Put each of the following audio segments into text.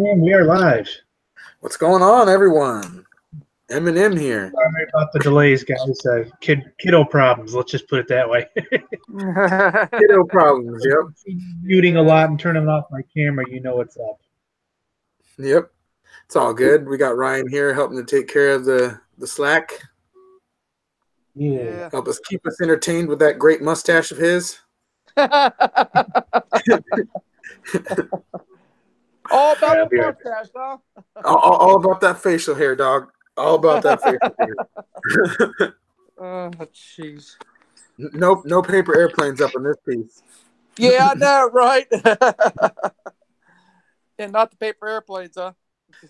And we are live. What's going on, everyone? Eminem here. Sorry about the delays, guys. Kiddo problems. Let's just put it that way. Kiddo problems. Yep. Muting a lot and turning off my camera. You know what's up. Yep. It's all good. We got Ryan here helping to take care of the slack. Yeah. Help us keep us entertained with that great mustache of his. All about the mustache, huh? All about that facial hair, dog. All about that facial hair. Oh, jeez. No paper airplanes up in this piece. Yeah, I know, right? And not the paper airplanes, huh?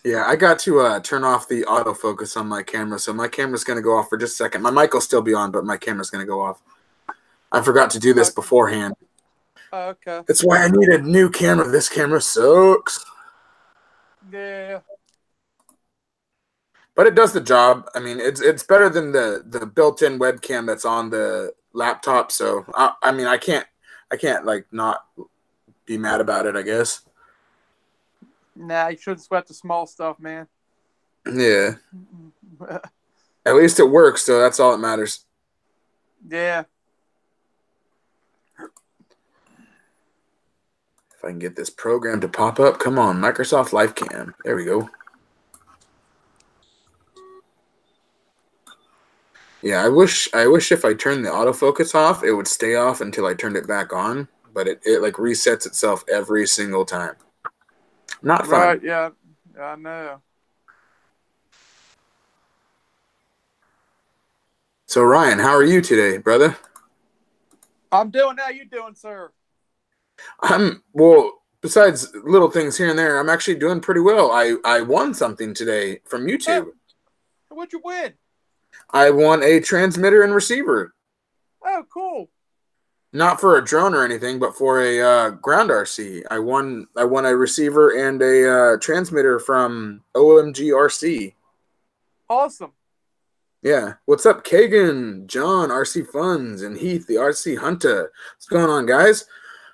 Yeah, I got to turn off the autofocus on my camera, so my camera's going to go off for just a second. My mic will still be on, but my camera's going to go off. I forgot to do this beforehand. Okay. That's why I need a new camera. This camera sucks. Yeah. But it does the job. I mean, it's better than the built-in webcam that's on the laptop. So I mean, I can't like not be mad about it, I guess. Nah, you shouldn't sweat the small stuff, man. Yeah. At least it works, so that's all that matters. Yeah. If I can get this program to pop up, come on, Microsoft LifeCam. There we go. Yeah, I wish if I turned the autofocus off, it would stay off until I turned it back on, but it like resets itself every single time. Not fun. Right, yeah. I know. So Ryan, how are you today, brother? I'm doing how you doing, sir? Well, besides little things here and there, I'm actually doing pretty well. I won something today from YouTube. Oh, what'd you win? I won a transmitter and receiver. Oh, cool. Not for a drone or anything, but for a ground RC. I won a receiver and a transmitter from OMG RC. Awesome. Yeah. What's up, Kagan, John, RC Funds, and Heath, the RC Hunter? What's going on, guys?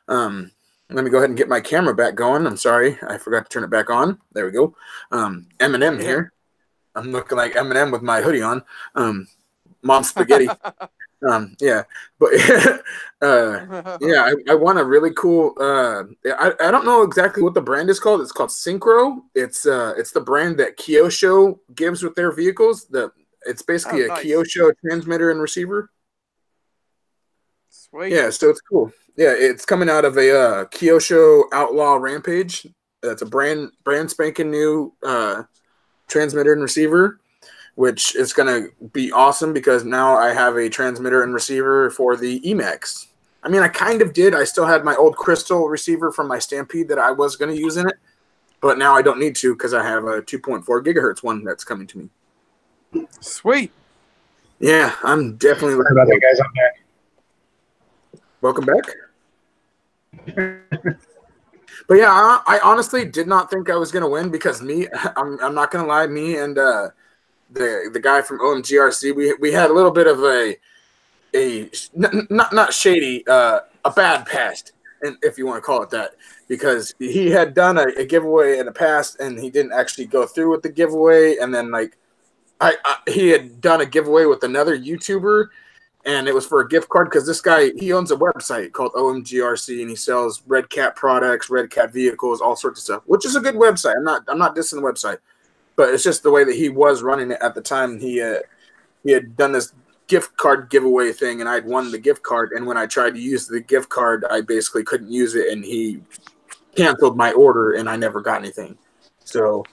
Let me go ahead and get my camera back going. I'm sorry. I forgot to turn it back on. There we go. Eminem here. I'm looking like Eminem with my hoodie on. Mom spaghetti. Yeah. But yeah, I won a really cool I don't know exactly what the brand is called. It's called Synchro. It's the brand that Kyosho gives with their vehicles. It's basically nice. A Kyosho transmitter and receiver. Sweet. Yeah, so it's cool. Yeah, it's coming out of a Kyosho Outlaw Rampage. That's a brand spanking new transmitter and receiver, which is going to be awesome because now I have a transmitter and receiver for the Emax. I mean, I kind of did. I still had my old Crystal receiver from my Stampede that I was going to use in it, but now I don't need to because I have a 2.4 gigahertz one that's coming to me. Sweet. Yeah, I'm definitely Sorry about that, guys. I'm back. Welcome back. But yeah, I honestly did not think I was going to win because I'm not going to lie, me and the guy from OMGRC, we had a little bit of a not shady, a bad past, if you want to call it that, because he had done a giveaway in the past and he didn't actually go through with the giveaway, and then like he had done a giveaway with another YouTuber. And it was for a gift card because this guy, he owns a website called OMGRC and he sells Red Cat products, Red Cat vehicles, all sorts of stuff, which is a good website. I'm not dissing the website, but it's just the way that he was running it at the time. He had done this gift card giveaway thing and I'd won the gift card. And when I tried to use the gift card, I basically couldn't use it and he canceled my order and I never got anything. So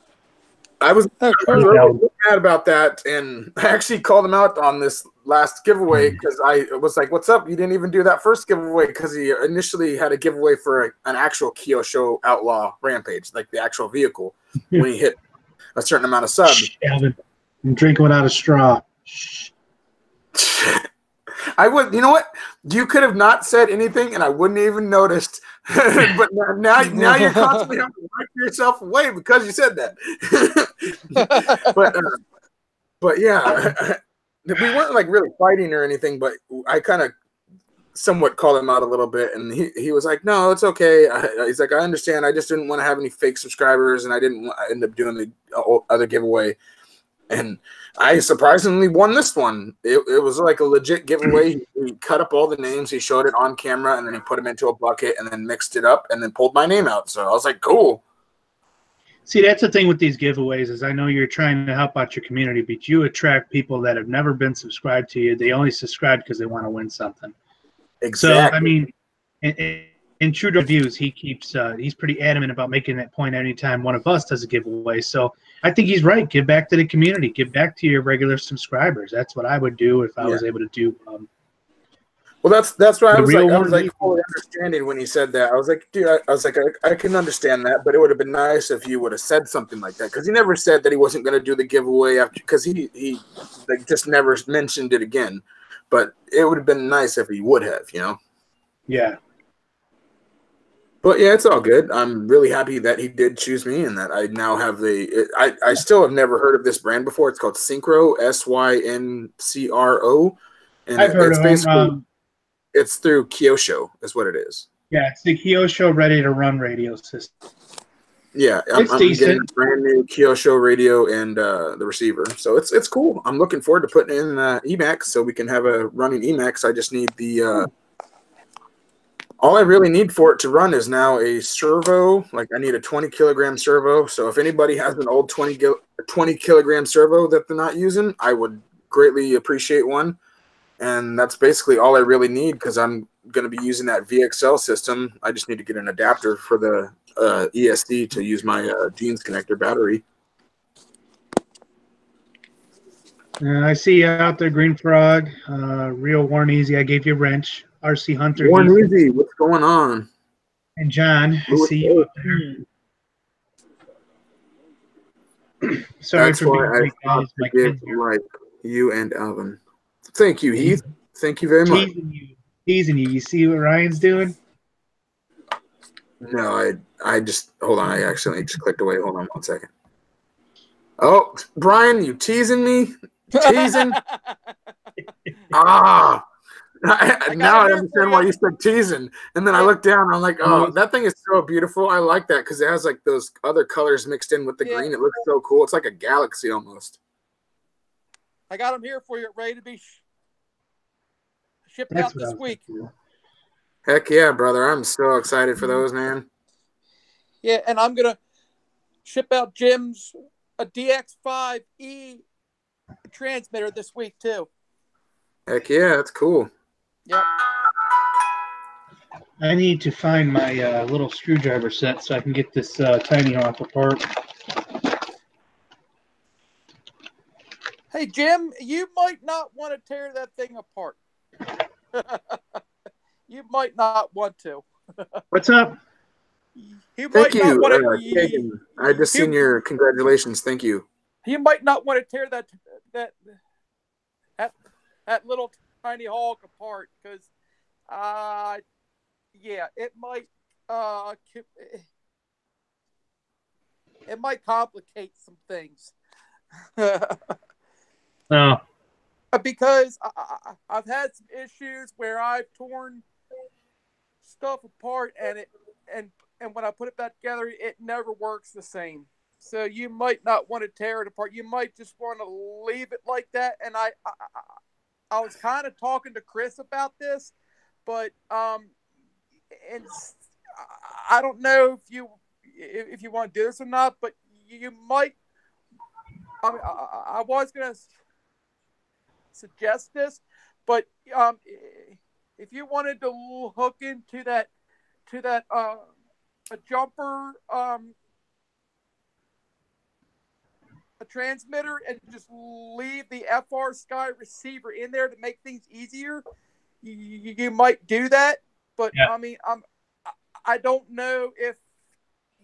I was really mad about that, and I actually called him out on this last giveaway because I was like, "What's up? You didn't even do that first giveaway," because he initially had a giveaway for an actual Kyosho Outlaw Rampage, like the actual vehicle, when he hit a certain amount of subs. I'm drinking without a straw. I would, you know what? You could have not said anything, and I wouldn't even noticed. But now you're constantly having to wipe yourself away because you said that. But yeah, we weren't like really fighting or anything. But I kind of somewhat called him out a little bit, and he was like, "No, it's okay." He's like, "I understand. I just didn't want to have any fake subscribers, and I didn't end up doing the other giveaway." And I surprisingly won this one. It was like a legit giveaway. He cut up all the names, he showed it on camera, and then he put them into a bucket, and then mixed it up, and then pulled my name out. So I was like, "Cool." See, that's the thing with these giveaways is I know you're trying to help out your community, but you attract people that have never been subscribed to you. They only subscribe because they want to win something. Exactly. So, I mean, in true to views, he's pretty adamant about making that point anytime one of us does a giveaway. So I think he's right. Give back to the community. Give back to your regular subscribers. That's what I would do if I was able to do. Well, that's why I was like one. fully understanding when he said that. I was like, dude, I can understand that, but it would have been nice if you would have said something like that, because he never said that he wasn't going to do the giveaway after, because he like just never mentioned it again. But it would have been nice if he would have, you know. Yeah. But yeah, it's all good. I'm really happy that he did choose me, and that I now have I still have never heard of this brand before. It's called Syncro, SYNCRO, and I've heard of them. It's through Kyosho, is what it is. Yeah, it's the Kyosho Ready to Run radio system. Yeah, I'm getting a brand new Kyosho radio and the receiver, so it's cool. I'm looking forward to putting in Emacs so we can have a running Emacs. I just need the all I really need for it to run is now a servo. Like, I need a 20 kilogram servo. So if anybody has an old 20 kilogram servo that they're not using, I would greatly appreciate one. And that's basically all I really need, because I'm going to be using that VXL system. I just need to get an adapter for the ESD to use my jeans connector battery. I see you out there, Green Frog. Real Warren Easy. I gave you a wrench. RC Hunter. Warren Easy, what's going on? And John, I see you out there. Sorry That's for being why late, guys. My kids like you and Alvin. Thank you, Heath. Thank you very much. Teasing you. You see what Ryan's doing? No, I just, hold on. I accidentally just clicked away. Hold on 1 second. Oh, Brian, you teasing me? Teasing? Now I understand why you said teasing. And then I looked down and I'm like, oh, that thing is so beautiful. I like that because it has like those other colors mixed in with the green. It looks so cool. It's like a galaxy almost. I got them here for you, ready to be shipped out this week. Heck yeah, brother. I'm so excited for those, man. Yeah, and I'm going to ship out Jim's a DX5E transmitter this week, too. Heck yeah, that's cool. Yep. I need to find my little screwdriver set so I can get this tiny hawk apart. Hey, Jim, you might not want to tear that thing apart. You might not want to. What's up? Thank you. I just seen your congratulations. Thank you. You might not want to tear that little tiny Hulk apart, because it might complicate some things. Oh. Because I've had some issues where I've torn stuff apart, and when I put it back together, it never works the same. So you might not want to tear it apart. You might just want to leave it like that. And I was kind of talking to Chris about this, but and I don't know if you want to do this or not, but you might. I was going to suggest this, but if you wanted to hook into that a jumper, a transmitter, and just leave the FR Sky receiver in there to make things easier, you might do that. But yeah. I mean, I don't know if,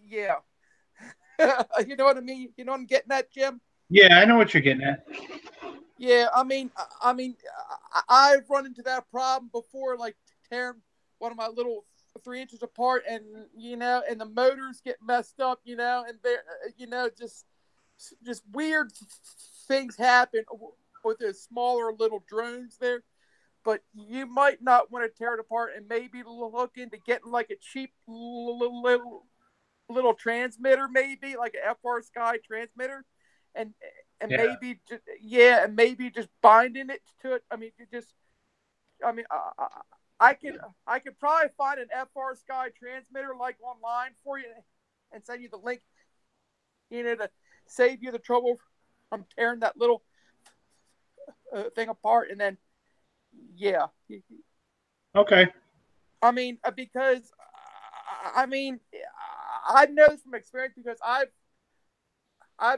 you know what I mean? You know what I'm getting at, Jim? Yeah, I know what you're getting at. Yeah, I mean, I've run into that problem before, like tearing one of my little 3 inches apart, and and the motors get messed up, and they're, just weird things happen with the smaller little drones there. but you might not want to tear it apart and maybe look into getting like a cheap little transmitter, maybe like an FR Sky transmitter, and Yeah. maybe and maybe just binding it to it. I mean, I could probably find an FR Sky transmitter like online for you and send you the link, to save you the trouble from tearing that little thing apart, and then Okay. I mean, because I mean, I know this from experience because I've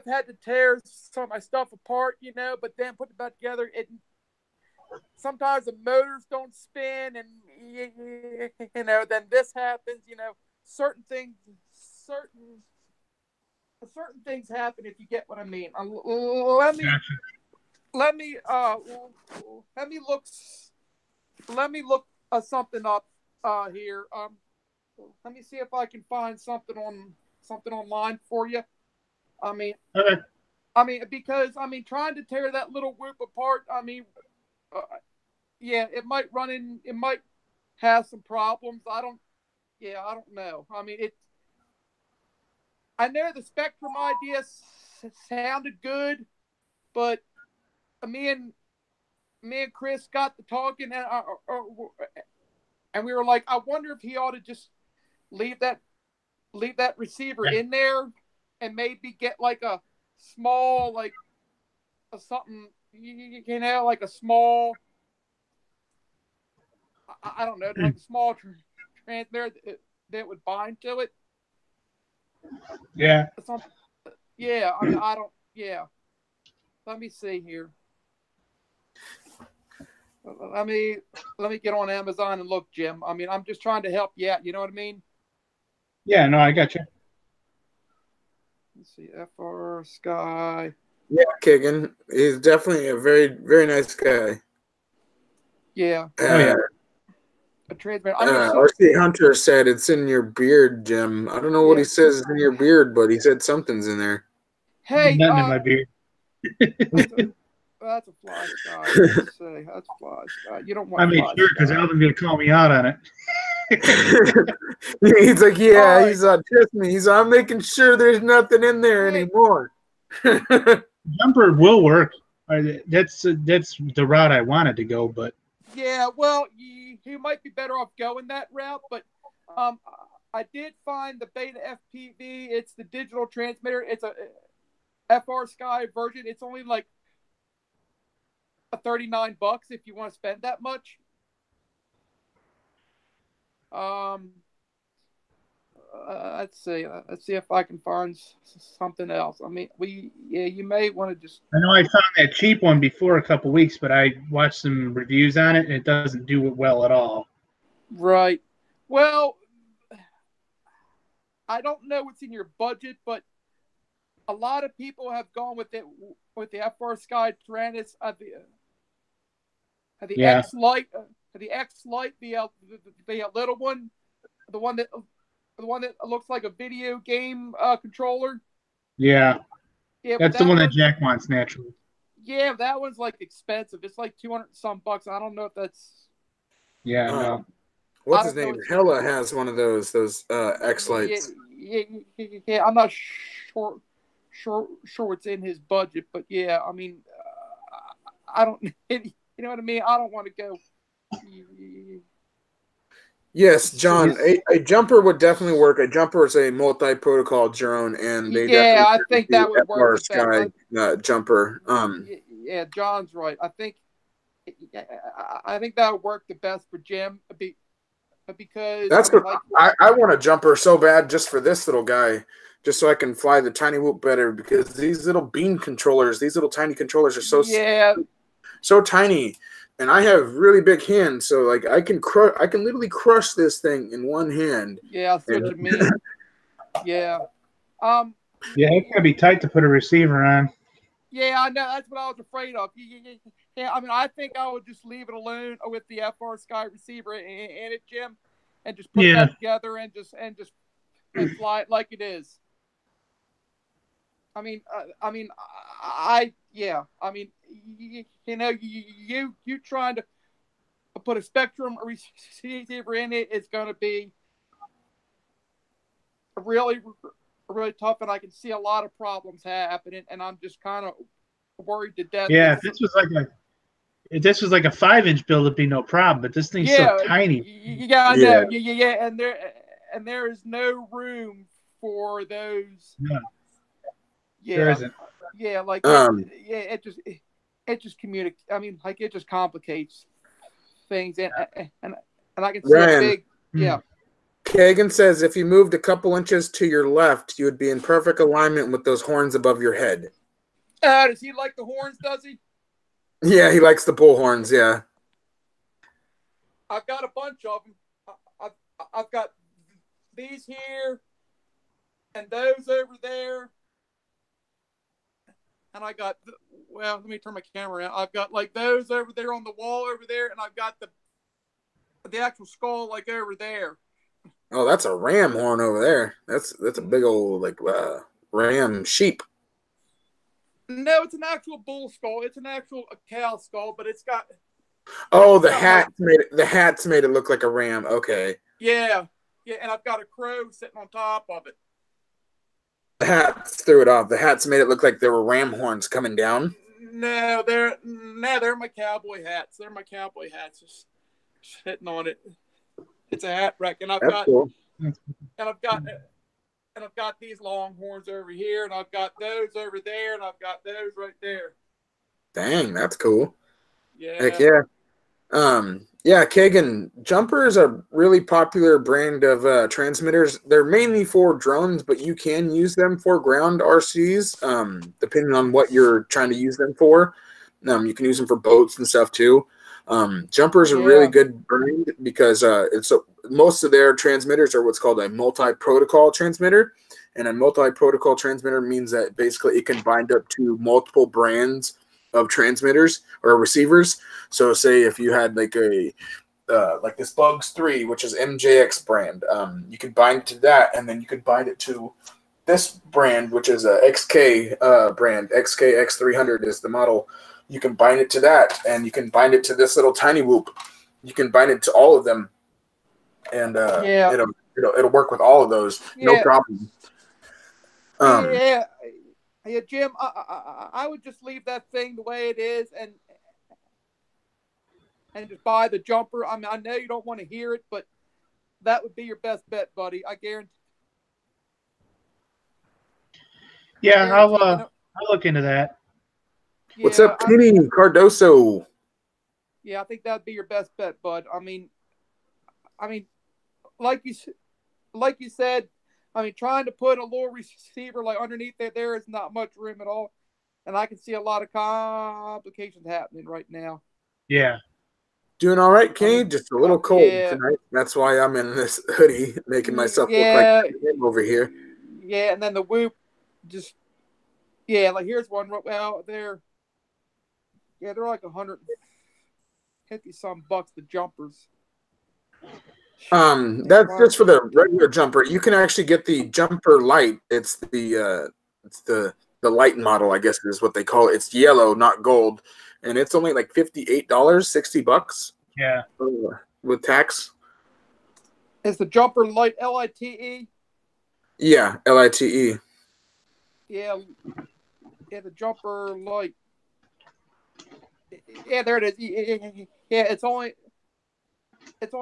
had to tear some of my stuff apart, but then put it back together. Sometimes the motors don't spin, and then this happens. Certain things happen, if you get what I mean. Let me Gotcha. let me let me look something up here. Let me see if I can find something online for you. Okay. Because trying to tear that little whoop apart. It might have some problems. I don't know. I know the Spectrum idea sounded good, but me and Chris got to talking, and we were like, I wonder if he ought to just leave that receiver in there and maybe get like a small, like a something, like a small, I don't know, like a small transmitter that would bind to it. Yeah. Yeah, I don't. Yeah, let me see here. Let me get on Amazon and look, Jim. I'm just trying to help you out. You know what I mean? Yeah. No, I got you. Let's see, FR Sky. Yeah, Kagan. He's definitely a very, very nice guy. Yeah. Oh yeah. A transmitter. RC Hunter said it's in your beard, Jim. I don't know what he says is in your beard, but he said something's in there. Hey, nothing in my beard. that's a fly sky. Let's see, that's a fly sky. You don't want. I made sure because Alvin's gonna call me out on it. He's like, yeah. Right. He's trust me. I'm making sure there's nothing in there anymore. Jumper will work. That's the route I wanted to go, but yeah, well, you might be better off going that route, but I did find the Beta FPV. It's the digital transmitter. It's a FR Sky version. It's only like $39 if you want to spend that much. Let's see. Let's see if I can find something else. You may want to just. I know I found that cheap one before a couple weeks, but I watched some reviews on it, and it doesn't do it well at all. Right. Well, I don't know what's in your budget, but a lot of people have gone with the FR Sky Tyrannus the X Lite, the little one, the one that looks like a video game controller. Yeah, that's the one that one's, Jack wants naturally. Yeah, that one's like expensive. It's like $200 some bucks. I don't know if that's. Yeah, no. What's his name? Hella has one of those X Lights. Yeah, I'm not sure what's in his budget, but yeah, I don't. You know what I mean? I don't want to go. Yes, John. A jumper would definitely work. A jumper is a multi-protocol drone, and they I think that would work. Sky jumper. Yeah, John's right. I think that would work the best for Jim because that's good. I want a jumper so bad just for this little guy, just so I can fly the tiny whoop better. Because these little beam controllers, these little tiny controllers are so tiny. And I have really big hands, so like I can literally crush this thing in one hand. Yeah, I see what you mean. Yeah. Yeah, it's gonna be tight to put a receiver on. Yeah, I know. That's what I was afraid of. Yeah, I think I would just leave it alone with the FR Sky receiver in it, Jim, and just put it back together and fly it like it is. You trying to put a Spectrum receiver in it, it's going to be really tough, and I can see a lot of problems happening, and I'm just kind of worried to death. Yeah, if this was like a 5-inch build, it'd be no problem. But this thing's so tiny. Yeah, I know. Yeah, and there is no room for those. No, yeah, there isn't. Yeah, like it just I mean, like it just complicates things, and I can see Ryan, a big Kagan says if you moved a couple inches to your left, you would be in perfect alignment with those horns above your head. Does he like the horns? Does he? Yeah, he likes the bull horns. Yeah. I've got a bunch of them. I've got these here and those over there. And I got, well, let me turn my camera around. I've got like those over there on the wall over there. And I've got the actual skull like over there. Oh, that's a ram horn over there. That's a big old like ram sheep. No, it's an actual bull skull. It's an actual cow skull, but it's got. Oh, the hats made it look like a ram. Okay. Yeah, and I've got a crow sitting on top of it. The hats threw it off. The hats made it look like there were ram horns coming down. No, they're my cowboy hats. They're my cowboy hats, just sitting on it. It's a hat rack, and I've got these long horns over here, and I've got those over there, and I've got those right there. Dang, that's cool. Yeah. Heck yeah. Yeah, Kagan, Jumper is a really popular brand of transmitters. They're mainly for drones, but you can use them for ground RCs, depending on what you're trying to use them for. You can use them for boats and stuff too. Jumper is a really good brand because most of their transmitters are what's called a multi-protocol transmitter. And a multi-protocol transmitter means that basically it can bind up to multiple brands of transmitters or receivers. So say if you had like like this Bugs 3, which is MJX brand, you could bind it to that, and then you could bind it to this brand, which is a XK brand. XK X300 is the model. You can bind it to that, and you can bind it to this little tiny whoop. You can bind it to all of them, and it'll work with all of those, no problem. Yeah, Jim, I would just leave that thing the way it is and just buy the Jumper. I mean, I know you don't want to hear it, but that would be your best bet, buddy. I guarantee. Yeah, I'll look into that. What's up, Kenny Cardoso? Yeah, I think that'd be your best bet, bud. I mean, like you said. I mean, trying to put a little receiver like underneath there is not much room at all, and I can see a lot of complications happening right now. Yeah. Doing all right, Kenny. Just a little cold tonight. That's why I'm in this hoodie, making myself look like him over here. Yeah, and then the whoop, like here's one. Well, they're like $150 some bucks. The Jumpers. That's just for the regular Jumper. You can actually get the Jumper Light. It's the light model, I guess is what they call it. It's yellow, not gold, and it's only like $58, $60. Yeah, with tax. Is the Jumper Light LITE? Yeah, LITE. Yeah, the Jumper Light. Yeah, there it is. Yeah, it's only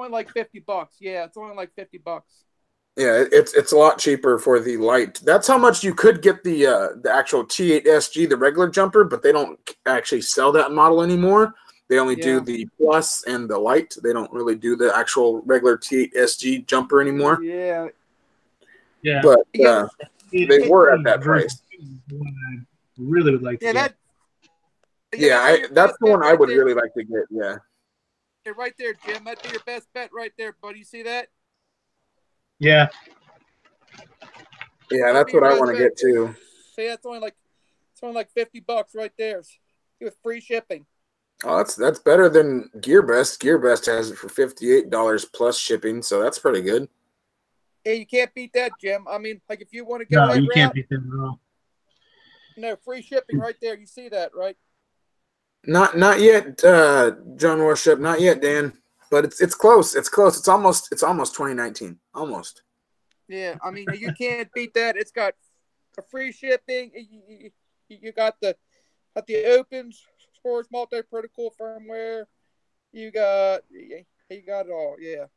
like $50. Yeah, it's only like $50. Yeah, it's a lot cheaper for the light. That's how much you could get the actual T8SG, the regular Jumper, but they don't actually sell that model anymore. They only do the Plus and the Light. They don't really do the actual regular T8SG Jumper anymore. Yeah. Yeah. But they were at that price. I really would like to get. That's the one I would really like to get, yeah. Hey, right there, Jim. That'd be your best bet right there, buddy. You see that? Yeah. Yeah, that's what I want to get too. See, it's only like $50 right there with free shipping. Oh, that's better than GearBest. GearBest has it for $58 plus shipping, so that's pretty good. Yeah, you can't beat that, Jim. I mean, like if you want to go you can't beat that at all. No, free shipping right there. You see that, right? Not yet, John Worship. Not yet, Dan. but it's close. It's close. It's almost 2019. Almost. Yeah, I mean, you can't beat that. It's got a free shipping. You got the open source multi-protocol firmware. You got it all. Yeah,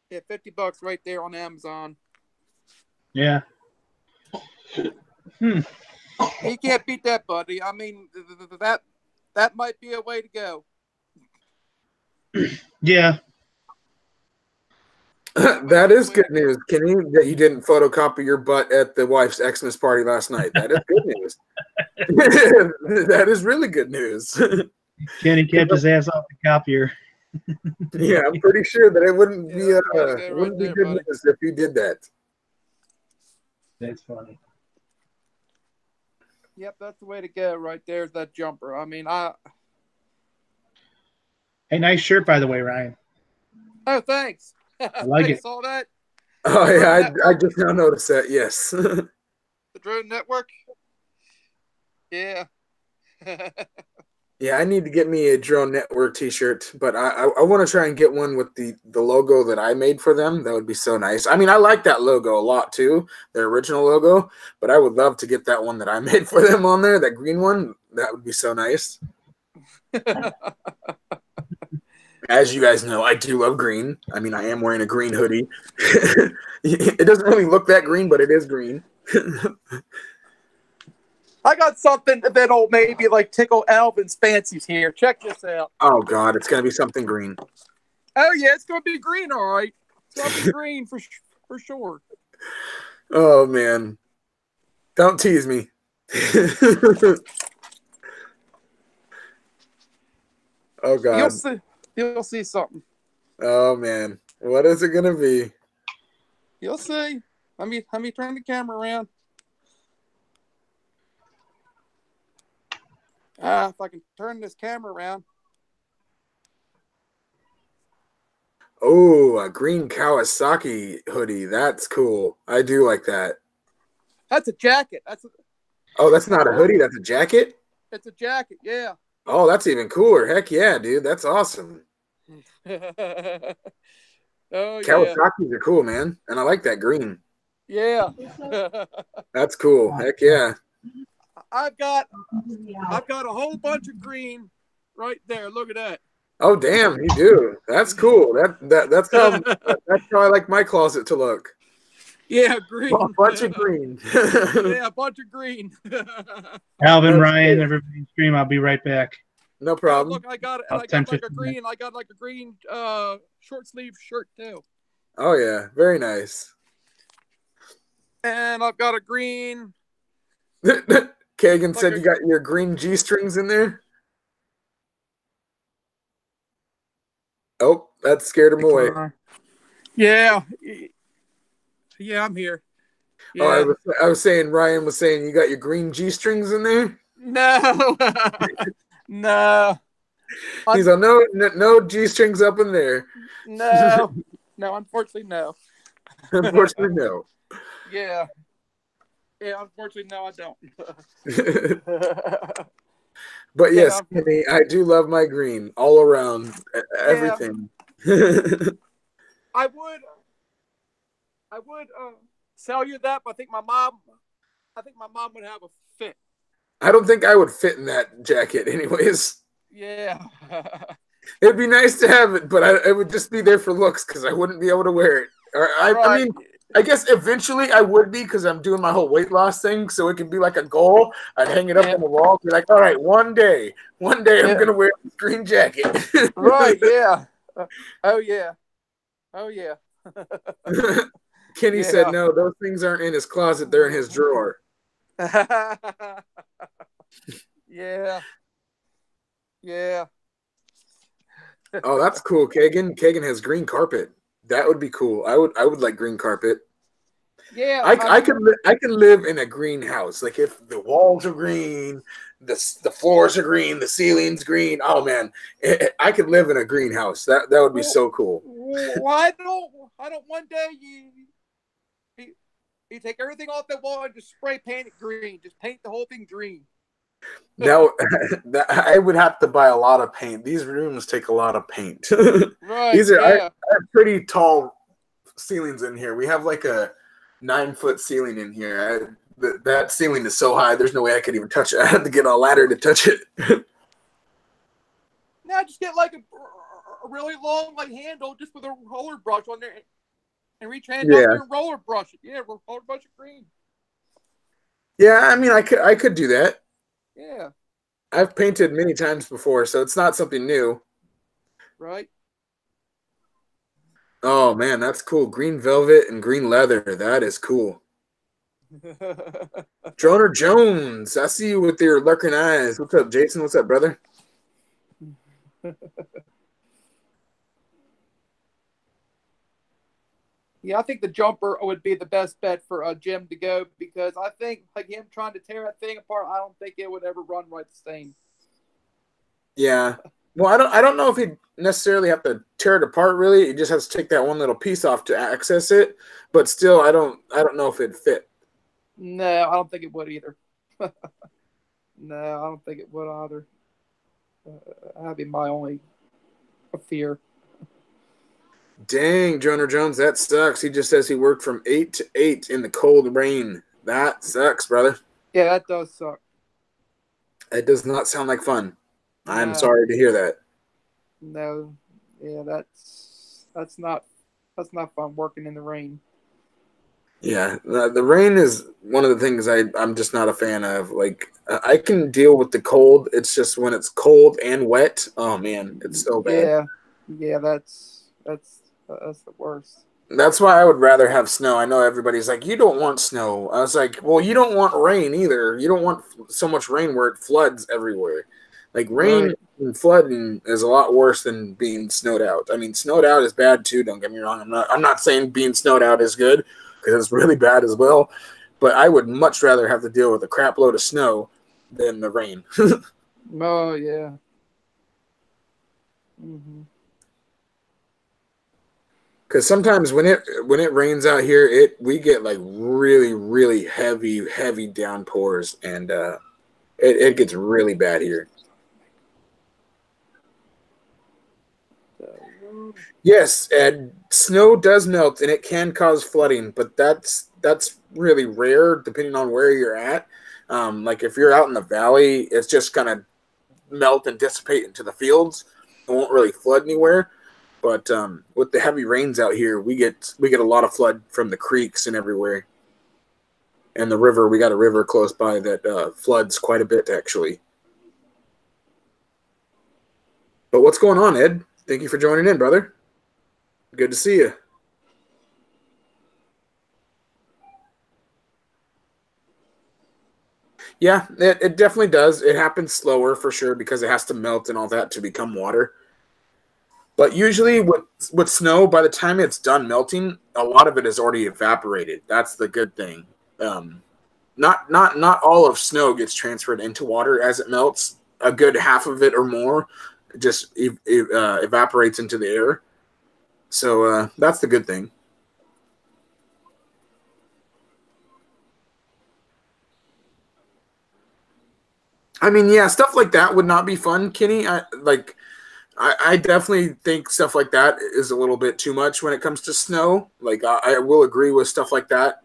$50 right there on Amazon. Yeah. You can't beat that, buddy. I mean, that might be a way to go. Yeah. That is good news, Kenny, that you didn't photocopy your butt at the wife's Xmas party last night. That is good news. That is really good news. Kenny kept his ass off the copier. Yeah, I'm pretty sure that it wouldn't be good buddy. news if you did that. That's funny. Yep, that's the way to go. Right there's that jumper. I mean, Hey, nice shirt, by the way, Ryan. Oh, thanks. I like it. Saw that. Oh yeah, I just now noticed that. Yes. The Drone Network. Yeah. Yeah, I need to get me a Drone Network T-shirt, but I want to try and get one with the logo that I made for them. That would be so nice. I mean, I like that logo a lot too, their original logo, but I would love to get that one that I made for them on there, that green one. That would be so nice. As you guys know, I do love green. I mean, I am wearing a green hoodie. It doesn't really look that green, but it is green. I got something that'll maybe like tickle Alvin's fancies here. Check this out. Oh God, it's gonna be something green. Oh yeah, it's gonna be green, all right. Something green for sure. Oh man, don't tease me. Oh God, you'll see something. Oh man, what is it gonna be? You'll see. Let me turn the camera around. If I can turn this camera around. Oh, a green Kawasaki hoodie. That's cool. I do like that. That's a jacket. Oh, that's not a hoodie. That's a jacket? It's a jacket, yeah. Oh, that's even cooler. Heck yeah, dude. That's awesome. Oh, Kawasaki's are cool, man. And I like that green. Yeah. That's cool. Heck yeah. I've got a whole bunch of green right there. Look at that. Oh damn, you do. That's cool. That's how I like my closet to look. Yeah, green. A bunch of green. Yeah, a bunch of green. Alvin, Ryan, everybody stream. I'll be right back. No problem. Look, I got like a green. I got like a green short sleeve shirt too. Oh yeah, very nice. And I've got a green. Kagan said you got your green G-strings in there. Oh, that scared him away. Yeah. Yeah, I'm here. Yeah. Oh, I was saying, Ryan was saying you got your green G-strings in there? No. No. He's on no G-strings up in there. No. No, unfortunately, no. Unfortunately, no. Yeah. Yeah, unfortunately, no, I don't. But yes, Kenny, I do love my green all around, everything. I would sell you that, but I think my mom would have a fit. I don't think I would fit in that jacket anyways. Yeah. It'd be nice to have it, but it would just be there for looks because I wouldn't be able to wear it. I mean, I guess eventually I would be because I'm doing my whole weight loss thing, so it could be like a goal. I'd hang it up on the wall, be like, all right, one day I'm going to wear this green jacket. Right, yeah. Oh, yeah. Kenny said, no, those things aren't in his closet. They're in his drawer. Yeah. Yeah. Oh, that's cool, Kagan. Kagan has green carpet. That would be cool. I would like green carpet. Yeah, I can live in a green house. Like if the walls are green, the floors are green, the ceiling's green. Oh man, I could live in a greenhouse. That would be so cool. Why don't one day you take everything off the wall and just spray paint it green. Just paint the whole thing green. Now, I would have to buy a lot of paint. These rooms take a lot of paint. Right, These are I yeah. have pretty tall ceilings in here. We have like a 9-foot ceiling in here. That ceiling is so high, there's no way I could even touch it. I had to get a ladder to touch it. Now just get like a really long like handle just with a roller brush on there and reach hand up Yeah. there and roller brush it. Yeah, roller brush it green. Yeah, I mean, I could do that. Yeah, I've painted many times before, so it's not something new. right. Oh man, that's cool. Green velvet and green leather. That is cool. Droner Jones, I see you with your lurking eyes. What's up, Jason? What's up, brother? Yeah, I think the jumper would be the best bet for Jim to go because I think like him trying to tear that thing apart, I don't think it would ever run right the same. Yeah. Well, I don't know if he'd necessarily have to tear it apart. Really, he just has to take that one little piece off to access it. But still, I don't know if it'd fit. No, I don't think it would either. No, I don't think it would either. That'd be my only fear. Dang, Droner Jones, that sucks. He just says he worked from 8 to 8 in the cold rain. That sucks, brother. Yeah, that does suck. It does not sound like fun. I'm No, sorry to hear that. no, yeah, that's not fun working in the rain. Yeah, the rain is one of the things I'm just not a fan of. Like, I can deal with the cold. It's just when it's cold and wet. Oh man, it's so bad. Yeah, yeah, that's the worst. That's why I would rather have snow. I know everybody's like, you don't want snow. I was like, well, you don't want rain either. You don't want so much rain where it floods everywhere. Like rain Right. and flooding is a lot worse than being snowed out. I mean, snowed out is bad too. Don't get me wrong. I'm not saying being snowed out is good because it's really bad as well. But I would much rather have to deal with a crap load of snow than the rain. Oh yeah. Hmm. Because sometimes when it rains out here, we get like really heavy downpours, and it gets really bad here. Yes, and snow does melt, and it can cause flooding, but that's really rare depending on where you're at. Like if you're out in the valley, it's just gonna melt and dissipate into the fields. It won't really flood anywhere. But with the heavy rains out here, we get a lot of flood from the creeks and everywhere. And the river, we got a river close by that floods quite a bit, actually. But what's going on, Ed? Thank you for joining in, brother. Good to see you. Yeah, it definitely does. It happens slower for sure because it has to melt and all that to become water. But usually with snow, by the time it's done melting, a lot of it is already evaporated. That's the good thing. Not all of snow gets transferred into water as it melts. A good half of it or more just evaporates into the air. So that's the good thing. I mean, yeah, stuff like that would not be fun, Kenny. I definitely think stuff like that is a little bit too much when it comes to snow. Like I will agree with stuff like that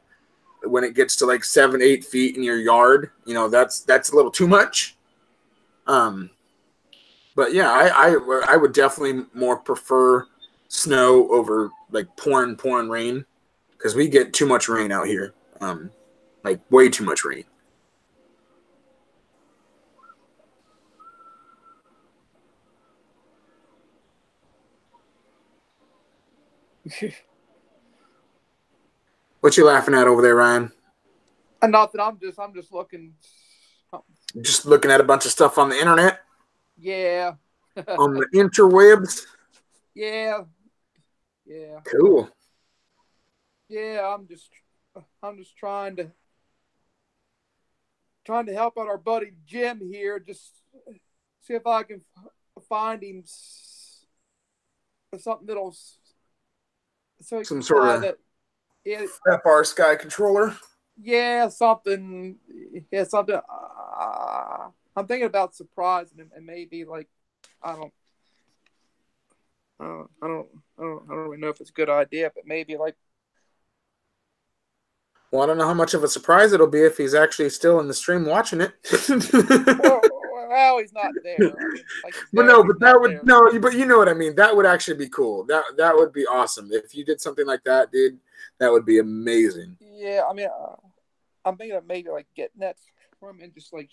when it gets to like 7-8 feet in your yard. You know, that's a little too much. But yeah, I would definitely more prefer snow over like pouring rain because we get too much rain out here. Like way too much rain. What you laughing at over there, Ryan? And nothing. I'm just looking. Just looking at a bunch of stuff on the internet, Yeah. on the interwebs. Yeah. Yeah. Cool. Yeah. I'm just trying to help out our buddy Jim here. Just see if I can find him something that'll so he Some can sort buy of that. Yeah, FR Sky controller. yeah, something. Yeah, something. I'm thinking about surprising him and maybe like I don't. I don't really know if it's a good idea, but maybe like. Well, I don't know how much of a surprise it'll be if he's actually still in the stream watching it. Well, he's not there. I mean, like he's But there, no, but but he's that not would there. no, but you know what I mean. That would actually be cool. That would be awesome if you did something like that, dude. That would be amazing. Yeah, I mean, I'm thinking of maybe like getting that from him and just like.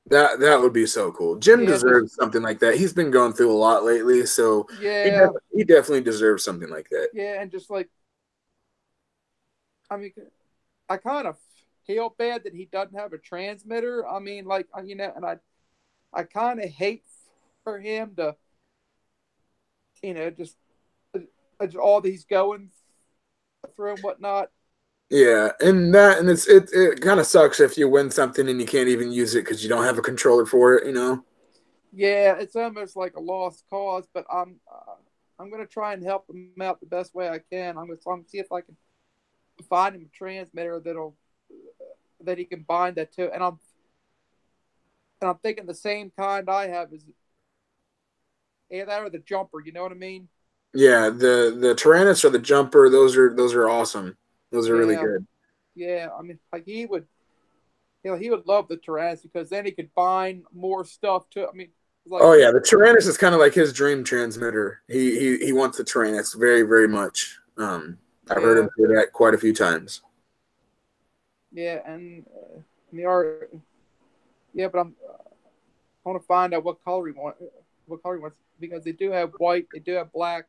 That would be so cool. Jim Yeah, deserves something like that. He's been going through a lot lately, so yeah, he definitely deserves something like that. yeah, and just like, I mean, I kind of feel bad that he doesn't have a transmitter. I mean, like, you know, and I kind of hate for him to, you know, just all these going through and whatnot. Yeah, and it kind of sucks if you win something and you can't even use it because you don't have a controller for it, you know. Yeah, it's almost like a lost cause, but I'm gonna try and help him out the best way I can. I'm gonna see if I can find him a transmitter that he can bind that to, and I'm thinking the same kind I have is that or the jumper. You know what I mean? Yeah, the Tyrannus or the Jumper, those are awesome. Those are really good. Yeah, I mean, like he would love the Tyrannus because then he could bind more stuff to. I mean, like, oh yeah, the Tyrannus is kind of like his dream transmitter. He wants the Tyrannus very, very much. I've heard him say that quite a few times. Yeah, and they are. Yeah, but I want to find out what color he wants. What color he wants because they do have white, they do have black.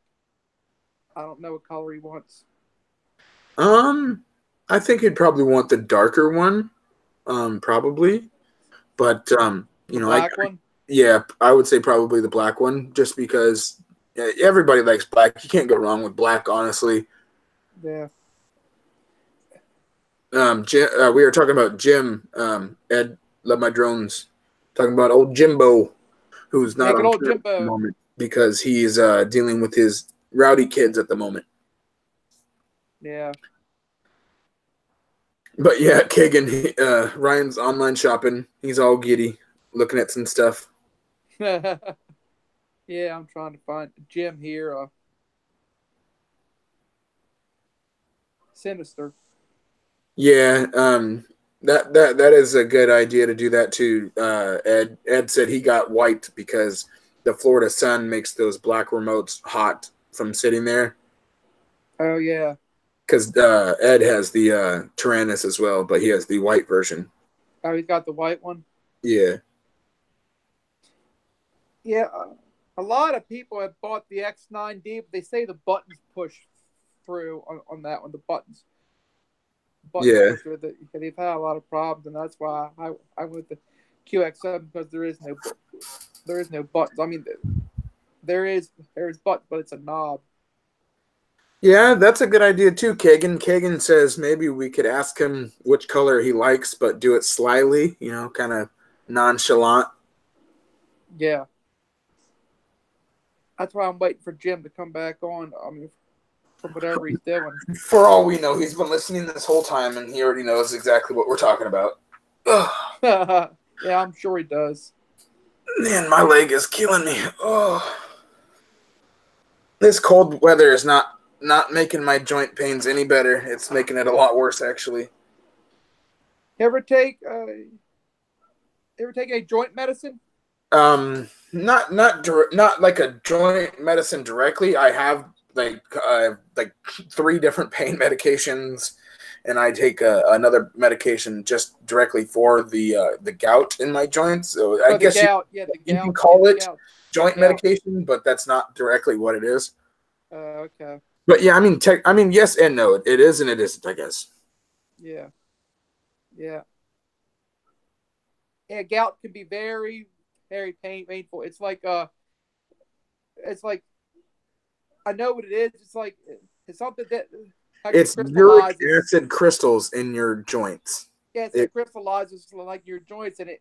I don't know what color he wants. I think he'd probably want the darker one, probably. But you know, black one. Yeah, I would say probably the black one, just because everybody likes black. You can't go wrong with black, honestly. Yeah. We were talking about Jim. Ed, love my drones. Talking about old Jimbo, who's not on old camera at the Jimbo. moment because he's dealing with his rowdy kids at the moment. Yeah. But yeah, Kagan, Ryan's online shopping. He's all giddy, looking at some stuff. Yeah, I'm trying to find Jim here. Sinister. Yeah, that is a good idea to do that too. Ed said he got white because the Florida sun makes those black remotes hot from sitting there. Oh yeah. Because Ed has the Tyrannus as well, but he has the white version. Oh, he's got the white one. Yeah. Yeah, a lot of people have bought the X9D, but they say the buttons push through on that one. The buttons. Yeah. Push through. They've had a lot of problems, and that's why I went the QX7 because there is no buttons. I mean, there's buttons, but it's a knob. Yeah, that's a good idea too, Kagan. Kagan says maybe we could ask him which color he likes, but do it slyly, you know, kind of nonchalant. Yeah. That's why I'm waiting for Jim to come back on. I mean, from whatever he's doing. For all we know, he's been listening this whole time, and he already knows exactly what we're talking about. Yeah, I'm sure he does. Man, my leg is killing me. Oh, this cold weather is not making my joint pains any better. It's making it a lot worse, actually. Ever take a joint medicine? Not like a joint medicine directly. I have like 3 different pain medications, and I take another medication just directly for the gout in my joints. So I guess you can call it joint medication, but that's not directly what it is. Okay. But yeah, I mean, yes and no. It is and it isn't, I guess. Yeah. Yeah. Yeah, gout can be very, very painful. It's like I know what it is. It's something that it's uric acid crystals in your joints. Yeah, it crystallizes like your joints, and it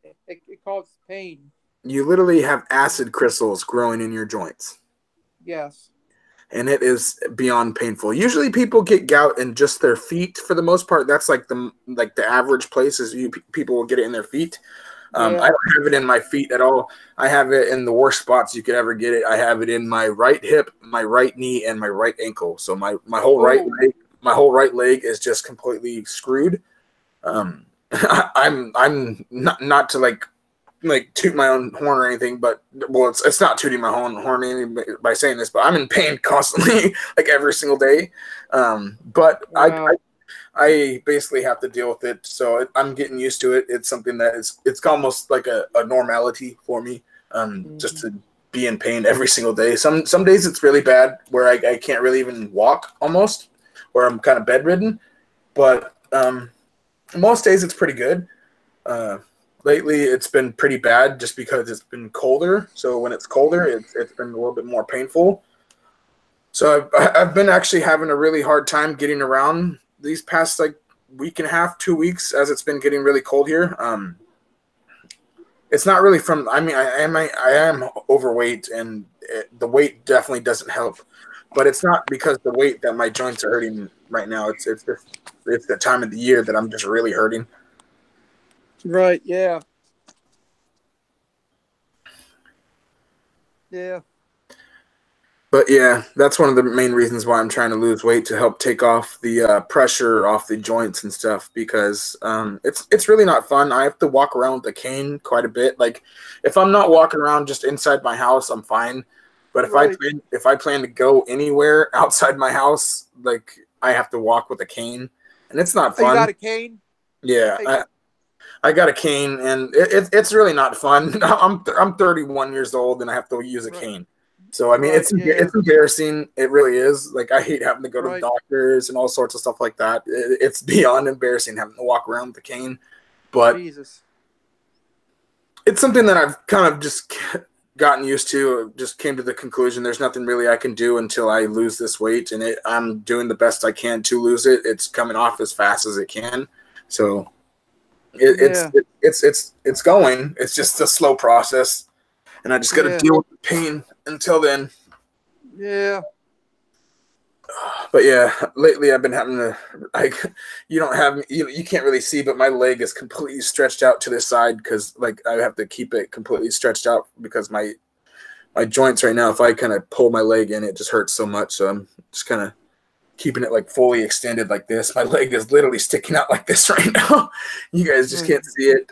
causes pain. You literally have acid crystals growing in your joints. Yes. and it is beyond painful. Usually people get gout in just their feet for the most part. That's like the average places people will get it in their feet. I don't have it in my feet at all. I have it in the worst spots you could ever get it. I have it in my right hip, my right knee, and my right ankle. So my whole right leg is just completely screwed. I'm not to like toot my own horn or anything, but well, it's not tooting my own horn by saying this, but I'm in pain constantly, like every single day. But wow. I basically have to deal with it, so I'm getting used to it. It's something that it's almost like a normality for me, just to be in pain every single day. Some days it's really bad where I can't really even walk almost, where I'm kind of bedridden, but most days it's pretty good. Lately, it's been pretty bad just because it's been colder. So when it's colder, it's been a little bit more painful. So I've been actually having a really hard time getting around these past like week and a half, 2 weeks, as it's been getting really cold here. It's not really from. I mean, I am overweight, and the weight definitely doesn't help. But it's not because the weight that my joints are hurting right now. It's the time of the year that I'm just really hurting. Right, yeah. Yeah. But yeah, that's one of the main reasons why I'm trying to lose weight, to help take off the pressure off the joints and stuff, because it's really not fun. I have to walk around with a cane quite a bit. Like if I'm not walking around just inside my house, I'm fine. But if I plan to go anywhere outside my house, like I have to walk with a cane, and it's not fun. You got a cane? Yeah. I got a cane, and it's really not fun. I'm 31 years old, and I have to use a cane. So I mean, it's embarrassing. It really is. Like I hate having to go to the doctors and all sorts of stuff like that. It's beyond embarrassing having to walk around with a cane. But Jesus, it's something that I've kind of just gotten used to. Just came to the conclusion there's nothing really I can do until I lose this weight, and I'm doing the best I can to lose it. It's coming off as fast as it can. So. It's going. It's just a slow process, and I just got to deal with the pain until then. Yeah. But yeah, lately I've been having to. You can't really see, but my leg is completely stretched out to the side because like I have to keep it completely stretched out because my joints right now. If I kind of pull my leg in, it just hurts so much. So I'm just kind of keeping it like fully extended like this. My leg is literally sticking out like this right now. You guys just can't see it.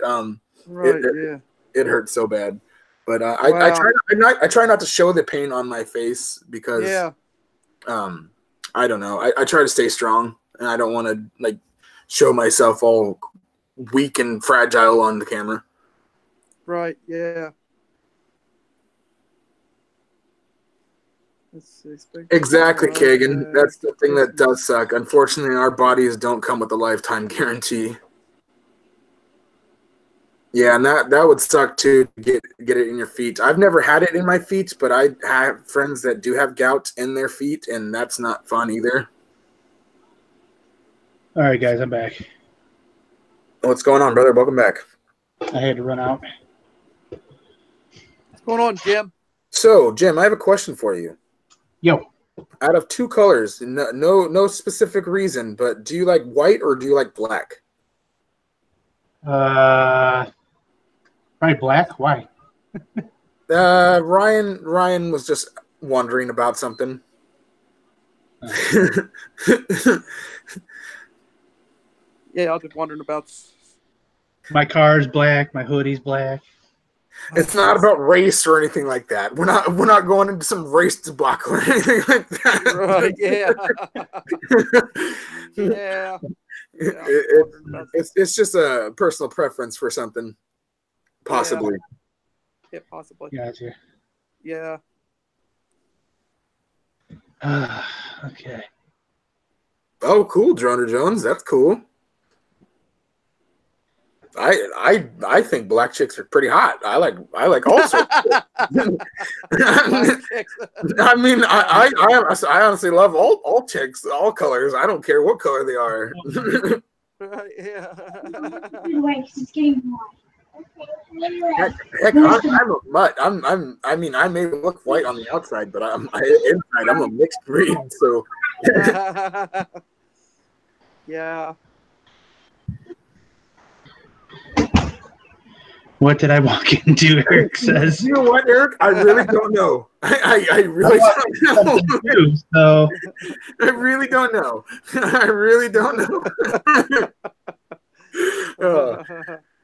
It hurts so bad. But I try not to show the pain on my face because I don't know. I try to stay strong, and I don't want to like show myself all weak and fragile on the camera. Right. Yeah. Exactly, Kagan. That's the thing that does suck. Unfortunately, our bodies don't come with a lifetime guarantee. Yeah, and that would suck too, to get it in your feet. I've never had it in my feet, but I have friends that do have gout in their feet, and that's not fun either. All right, guys, I'm back. What's going on, brother? Welcome back. I had to run out. What's going on, Jim? So, Jim, I have a question for you. Yo. Out of two colors, no specific reason, but do you like white or do you like black? Probably black. Why? Ryan was just wondering about something. Yeah, I was just wondering about. My car's black. My hoodie's black. It's not about race or anything like that. We're not going into some race debacle or anything like that. Right? Yeah. It's just a personal preference for something, possibly. Yeah, possibly. Gotcha. Yeah. Okay. Oh, cool, Droner Jones. That's cool. I think black chicks are pretty hot. I like all sorts. I mean, I honestly love all chicks, all colors. I don't care what color they are. Yeah. Heck, I'm a mutt. I mean, I may look white on the outside, but inside I'm a mixed breed. So yeah. What did I walk into? Eric says. You know what, Eric? I really don't know. I really don't know. Too, so I really don't know. I really don't know.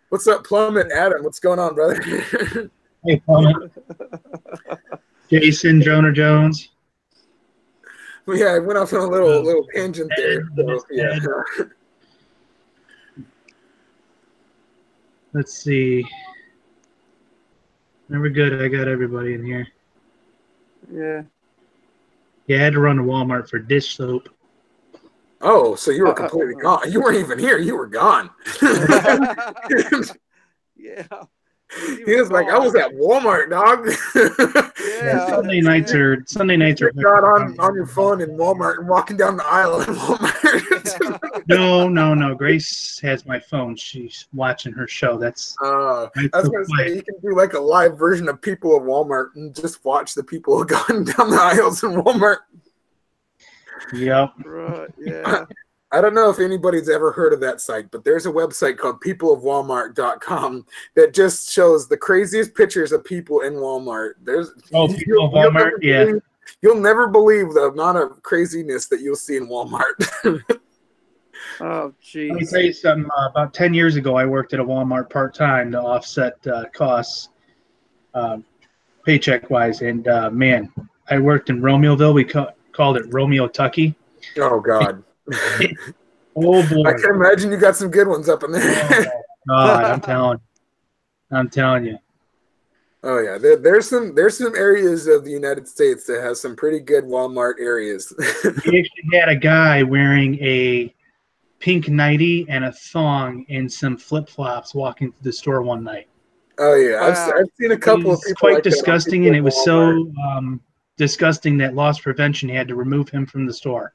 What's up, Plummet Adam? What's going on, brother? hey, Plummet. Jason, Jonah Jones. Yeah, I went off on a little tangent there. So, yeah. Let's see. Never good. I got everybody in here. Yeah. Yeah, I had to run to Walmart for dish soap. Oh, so you were completely gone. You weren't even here. You were gone. Yeah. He was like, I was at Walmart, dog. Yeah. Sunday nights are got on your phone in Walmart and walking down the aisle in Walmart. No. Grace has my phone. She's watching her show. That's I was gonna say you can do like a live version of people of Walmart and just watch the people going down the aisles in Walmart. Yep. Right. Yeah. I don't know if anybody's ever heard of that site, but there's a website called peopleofwalmart.com that just shows the craziest pictures of people in Walmart. People of Walmart, yeah. You'll never believe the amount of craziness that you'll see in Walmart. Oh, geez. Let me tell you something. About 10 years ago, I worked at a Walmart part-time to offset costs paycheck-wise. And, man, I worked in Romeoville. We called it Romeo Tucky. Oh, God. Oh, boy. I can imagine you got some good ones up in there. Oh, God, I'm telling you. Oh, yeah. There's some areas of the United States that have some pretty good Walmart areas. We actually had a guy wearing a pink nightie and a thong and some flip-flops walking through the store one night. Oh, yeah. Wow. I've seen a couple of people. Quite like disgusting, and it was so disgusting that loss prevention had to remove him from the store.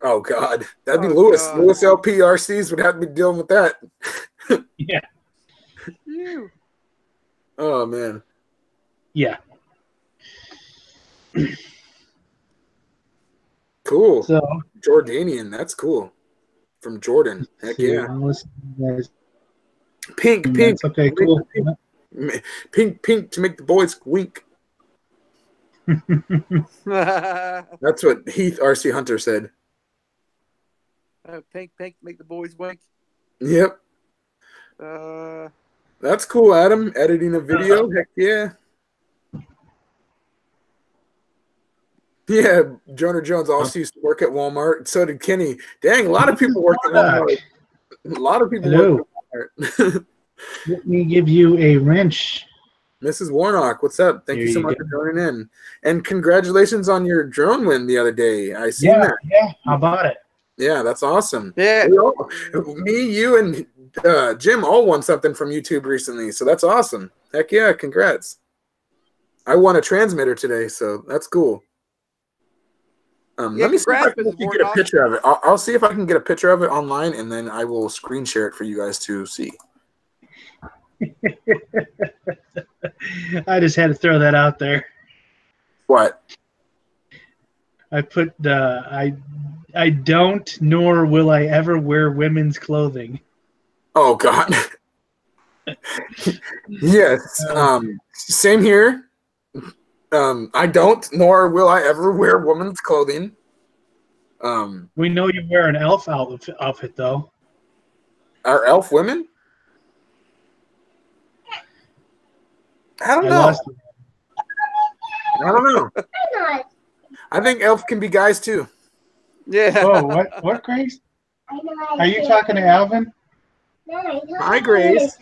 Oh, God. That'd be Lewis. God. Lewis LPRCs would have to be dealing with that. Yeah. Oh, man. Yeah. Cool. So, Jordanian. That's cool. From Jordan. Heck yeah. Pink. Okay, cool. Pink to make the boys wink. That's what Heath R.C. Hunter said. Pink, make the boys wink. Yep. That's cool, Adam. Editing a video. Heck yeah. Yeah, Jonah Jones also used to work at Walmart. So did Kenny. Dang, a lot of people work at Walmart. A lot of people work at Walmart. Let me give you a wrench. Mrs. Warnock, what's up? Thank you so much for joining in. And congratulations on your drone win the other day. I seen that. Yeah, how about it? Yeah, that's awesome. Yeah. Me, you, and Jim all won something from YouTube recently, so that's awesome. Heck yeah, congrats. I won a transmitter today, so that's cool. Let me see if I can get a picture of it. I'll see if I can get a picture of it online, and then I will screen share it for you guys to see. I just had to throw that out there. What? I put I don't, nor will I ever wear women's clothing. Oh God. Yes. Same here. I don't, nor will I ever wear women's clothing. We know you wear an elf outfit though. Are elf women? I don't know. I don't know. I think elf can be guys too. Yeah. Oh, what, Grace? Are you talking to Alvin? Hi, Grace.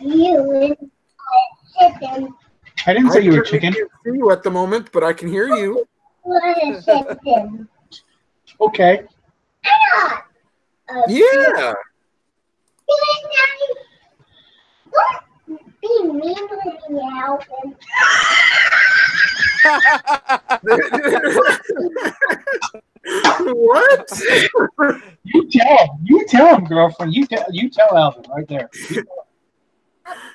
I didn't say you were chicken. I can't see you at the moment, but I can hear you. Okay. Yeah. Be mean with me, Alvin. What? You tell him, girlfriend. You tell Alvin right there.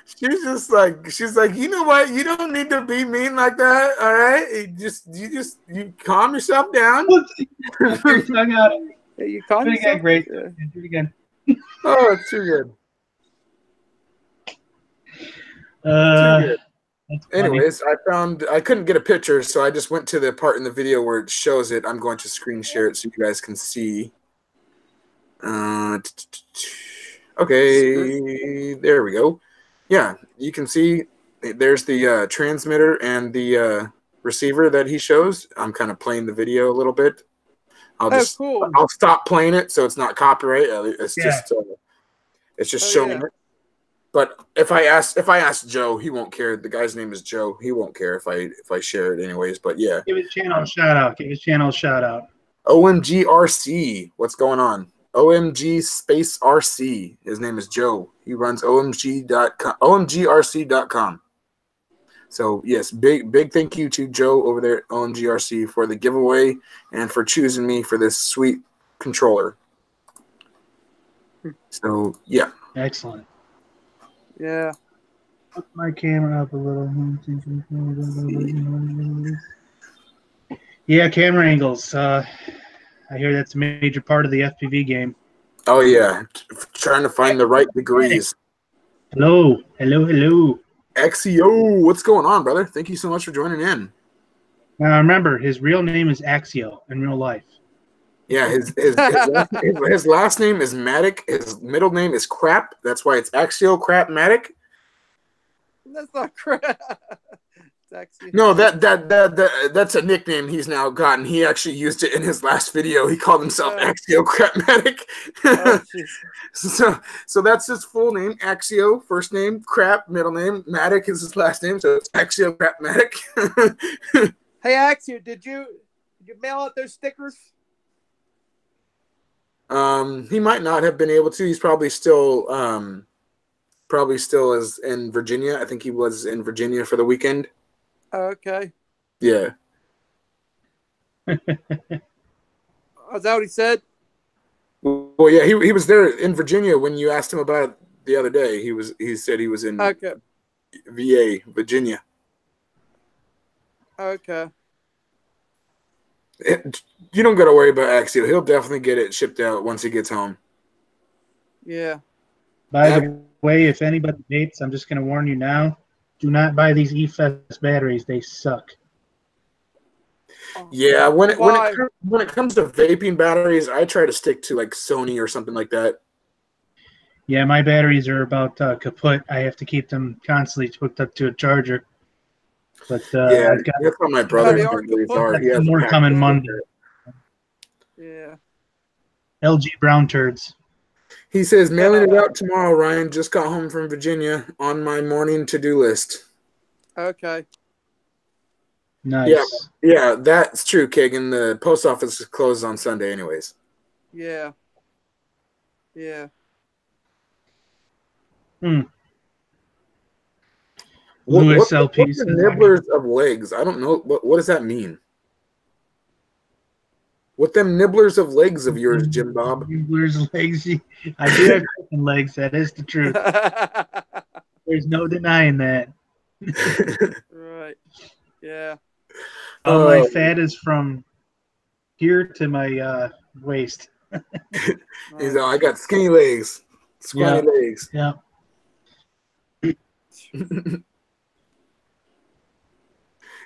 she's like, you know what? You don't need to be mean like that. All right, you calm yourself down. I got it. Hey, you Do calm it again, yourself? Grace. Yeah. Do it again. Oh, it's too good. Uh, Too good. that's funny. Anyways, I couldn't get a picture, so I just went to the part in the video where it shows it. I'm going to screen share it so you guys can see. Okay, there we go. Yeah, you can see there's the transmitter and the receiver that he shows. I'm kind of playing the video a little bit. Cool. I'll stop playing it so it's not copyright. It's just showing yeah. it. But if I ask Joe, he won't care. The guy's name is Joe. He won't care if I share it anyways. But yeah. Give his channel a shout out. Give his channel a shout out. OMGRC. What's going on? OMG space RC. His name is Joe. He runs OMGRC.com. So yes, big thank you to Joe over there at OMGRC for the giveaway and for choosing me for this sweet controller. So yeah. Excellent. Yeah. Put my camera up a little. Yeah, camera angles. I hear that's a major part of the FPV game. Oh yeah, trying to find the right degrees. Hello. Axio, what's going on, brother? Thank you so much for joining in. Now remember, his real name is Axio in real life. Yeah, his last name is Matic. His middle name is Crap. That's why it's Axio Crap Matic. That's not crap. No, that's a nickname he's now gotten. He actually used it in his last video. He called himself Axio Crapmatic. So that's his full name, Axio, first name, Crap, middle name, Matic is his last name, so it's Axio Crapmatic. Hey Axio, did you mail out those stickers? He might not have been able to. He's probably still is in Virginia. I think he was in Virginia for the weekend. Okay. Yeah. Is that what he said? Well, yeah, he was there in Virginia when you asked him about it the other day. He said he was in VA, Virginia. Okay. You don't got to worry about Axio. He'll definitely get it shipped out once he gets home. Yeah. By the way, if anybody vapes, I'm just going to warn you now. Do not buy these eFest batteries. They suck. Yeah, when it comes to vaping batteries, I try to stick to like Sony or something like that. Yeah, my batteries are about kaput. I have to keep them constantly hooked up to a charger. But yeah, I've got, that's what my brother's batteries are. He has more coming Monday. Yeah. LG brown turds. He says, mailing it out tomorrow, Ryan. Just got home from Virginia on my morning to-do list. Okay. Nice. Yeah, that's true, Kagan. The post office is closed on Sunday anyways. Yeah. Yeah. What's the nibblers of legs? I don't know. What does that mean? What them nibblers of legs of yours, Jim Bob? Nibblers of legs. I do have chicken legs. That is the truth. There's no denying that. Right. Yeah. My fat is from here to my waist. He's all, I got skinny legs. Skinny legs. Yeah.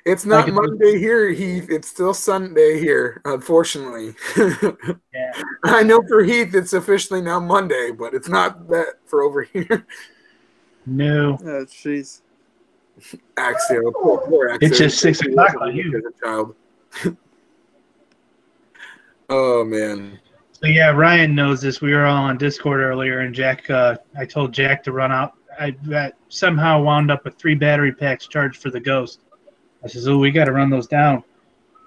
It's not Monday here, Heath. It's still Sunday here, unfortunately. Yeah. I know for Heath it's officially now Monday, but it's not that for over here. No. Oh, jeez. Axio. Poor Axio. It's just 6 o'clock on you. As a child. Oh, man. So, yeah, Ryan knows this. We were all on Discord earlier, and Jack, I told Jack to run out. I somehow wound up with 3 battery packs charged for the Ghost. I says, oh, we got to run those down.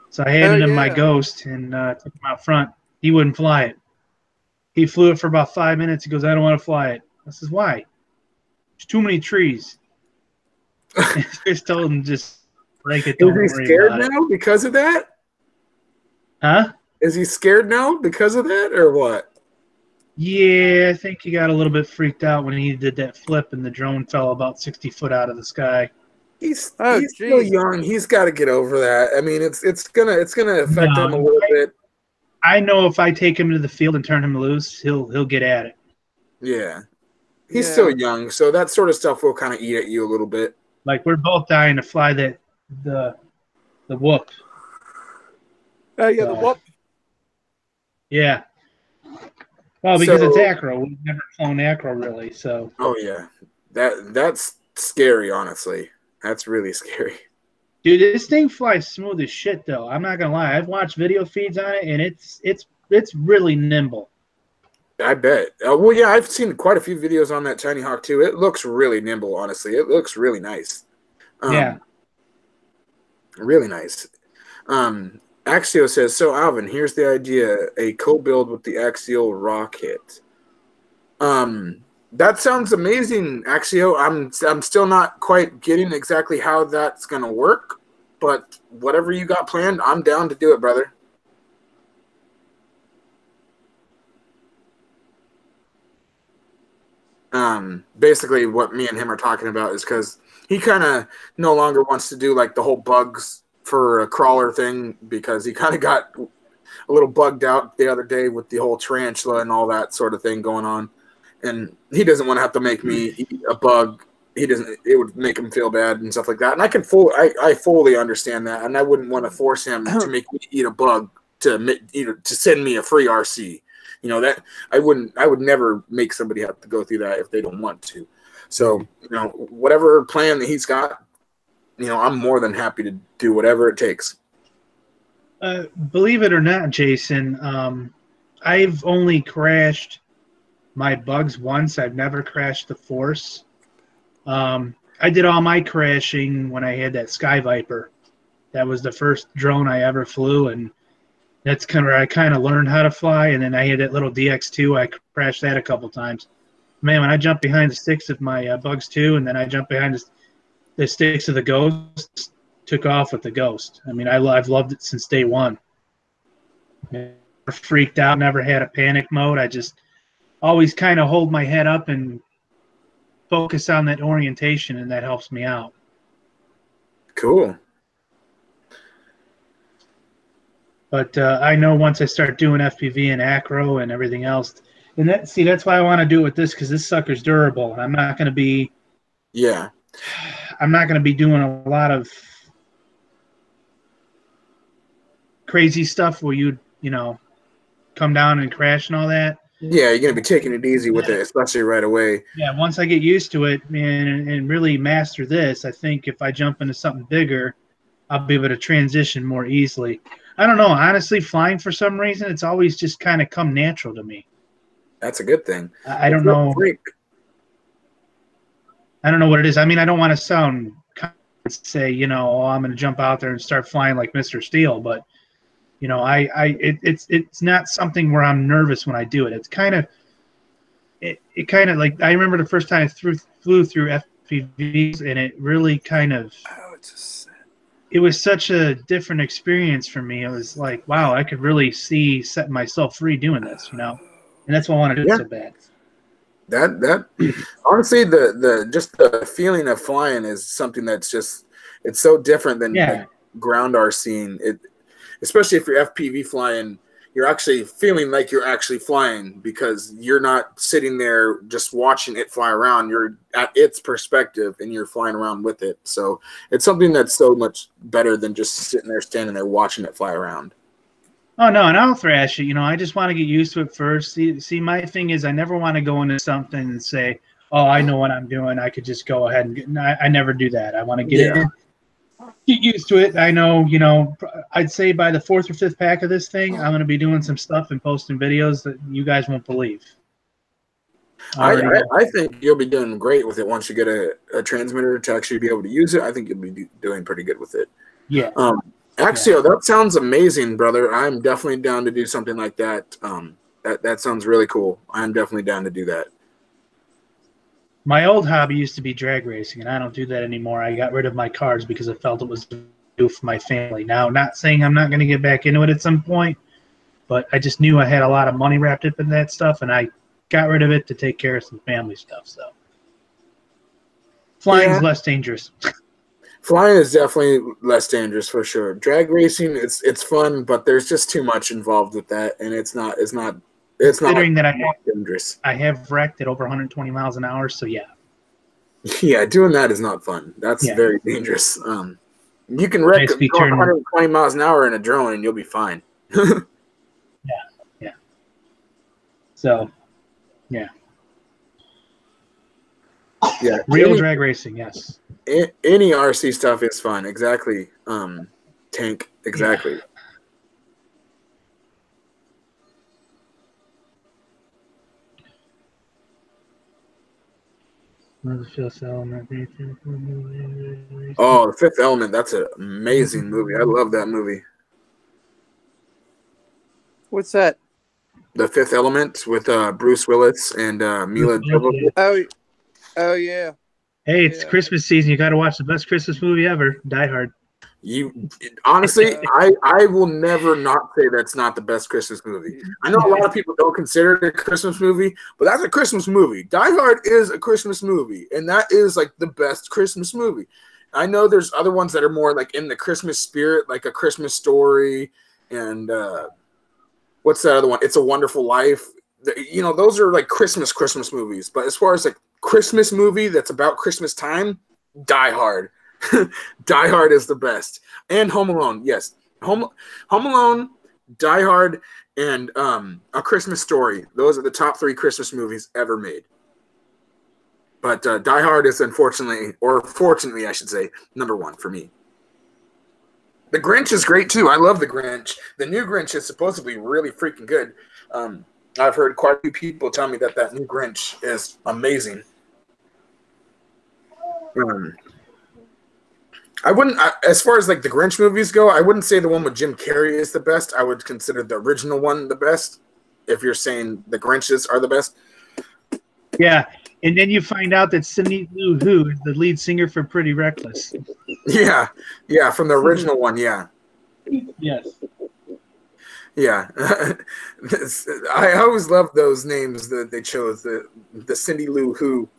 So I handed him my Ghost and took him out front. He wouldn't fly it. He flew it for about 5 minutes. He goes, I don't want to fly it. I says, why? There's too many trees. I just told him, just break it. Don't worry about it. Is he scared now because of that? Huh? Is he scared now because of that or what? Yeah, I think he got a little bit freaked out when he did that flip and the drone fell about 60 foot out of the sky. He's Oh, still geez. young. He's got to get over that. I mean, it's gonna affect him a No, little bit. I know if I take him to the field and turn him loose, he'll get at it. Yeah, he's Yeah. still young, so that sort of stuff will kind of eat at you a little bit. Like we're both dying to fly the whoop. Oh, yeah, the So, whoop. yeah. Well, because it's So, acro. We've never flown acro really, so oh yeah, that's scary. Honestly, that's really scary. dude, this thing flies smooth as shit though. I'm not gonna lie. I've watched video feeds on it and it's really nimble. I bet. Well, yeah, I've seen quite a few videos on that Tiny Hawk too. It looks really nimble. Honestly, it looks really nice. Yeah. Really nice. Axio says, so Alvin, here's the idea, a co-build with the Axial rocket. That sounds amazing, Axio. I'm still not quite getting exactly how that's gonna work, but whatever you got planned, I'm down to do it, brother. Basically what me and him are talking about is because he kind of no longer wants to do like the whole bugs for a crawler thing because he kind of got a little bugged out the other day with the whole tarantula and all that sort of thing going on, and he doesn't want to have to make me eat a bug. He doesn't. It would make him feel bad and stuff like that. And I fully understand that, and I wouldn't want to force him to make me eat a bug to send me a free RC. You know that I would never make somebody have to go through that if they don't want to. So, you know, whatever plan that he's got, you know, I'm more than happy to do whatever it takes. Believe it or not, Jason, I've only crashed my bugs once. I've never crashed the Force. I did all my crashing when I had that Sky Viper. That was the first drone I ever flew, and that's kind of where I kind of learned how to fly. And then I had that little DX2. I crashed that a couple times. Man, when I jumped behind the sticks of my Bugs 2, and then I jumped behind the sticks of the Ghost, took off with the Ghost. I mean, I've loved it since day one. Never freaked out, never had a panic mode. I just always kind of hold my head up and focus on that orientation, and that helps me out. Cool. But I know once I start doing FPV and acro and everything else, and that's why I want to do it with this, because this sucker's durable, and I'm not going to be doing a lot of crazy stuff where you know come down and crash and all that. Yeah, you're gonna be taking it easy with it, especially right away. Yeah, once I get used to it, man, and really master this, I think if I jump into something bigger, I'll be able to transition more easily. I don't know. Honestly, flying for some reason, it's always just kind of come natural to me. That's a good thing. I don't know. I don't know what it is. I mean, I don't want to sound say, you know, oh, I'm going to jump out there and start flying like Mr. Steele, but you know, it's not something where I'm nervous when I do it. It's kind of it kind of like I remember the first time I flew through FPVs, and it really kind of it was such a different experience for me. It was like, wow, I could really see setting myself free doing this, you know, and that's what I want to do so bad. That honestly, the just the feeling of flying is something that's just it's so different than like ground RCing. It, especially if you're FPV flying, you're actually feeling like you're actually flying because you're not sitting there just watching it fly around. You're at its perspective and you're flying around with it. So it's something that's so much better than just sitting there, standing there, watching it fly around. Oh, no, and I'll thrash it. You know, I just want to get used to it first. See, my thing is I never want to go into something and say, oh, I know what I'm doing. I could just go ahead and get – I never do that. I want to get in. Get used to it. I know, you know, I'd say by the 4th or 5th pack of this thing, I'm going to be doing some stuff and posting videos that you guys won't believe. I think you'll be doing great with it once you get a transmitter to actually be able to use it. I think you'll be doing pretty good with it. Yeah. Axio, that sounds amazing, brother. I'm definitely down to do something like that. That sounds really cool. I'm definitely down to do that. My old hobby used to be drag racing, and I don't do that anymore. I got rid of my cars because I felt it was due for my family. Now, not saying I'm not going to get back into it at some point, but I just knew I had a lot of money wrapped up in that stuff, and I got rid of it to take care of some family stuff. So flying's less dangerous. Flying is definitely less dangerous for sure. Drag racing, it's fun, but there's just too much involved with that, and it's not Considering that dangerous. I have wrecked at over 120 miles an hour, so yeah. Yeah, doing that is not fun. That's very dangerous. You can wreck Nice 120 miles an hour in a drone, and you'll be fine. Yeah. So, yeah. Yeah, real drag racing, yes. Any RC stuff is fun. Exactly. Tank. Exactly. Oh, The Fifth Element. That's an amazing movie. I love that movie. What's that? The Fifth Element with Bruce Willis and Mila Jovovich. Oh yeah. Hey, it's Christmas season. You got to watch the best Christmas movie ever, Die Hard. You honestly, I will never not say that's not the best Christmas movie. I know a lot of people don't consider it a Christmas movie, but that's a Christmas movie. Die Hard is a Christmas movie, and that is like the best Christmas movie. I know there's other ones that are more like in the Christmas spirit, like A Christmas Story, and what's that other one? It's a Wonderful Life. Those are like Christmas movies. But as far as like Christmas movie that's about Christmas time, Die Hard. Die Hard is the best. And Home Alone, yes. Home Alone, Die Hard, and A Christmas Story. Those are the top 3 Christmas movies ever made. But Die Hard is unfortunately, or fortunately I should say, number 1 for me. The Grinch is great too. I love The Grinch. The new Grinch is supposedly really freaking good. I've heard quite a few people tell me that new Grinch is amazing. I wouldn't, as far as like the Grinch movies go, I wouldn't say the one with Jim Carrey is the best. I would consider the original one the best. If you're saying the Grinches are the best. Yeah, and then you find out that Cindy Lou Who is the lead singer for Pretty Reckless. Yeah, from the original one, yeah. Yes. Yeah, I always love those names that they chose. The Cindy Lou Who,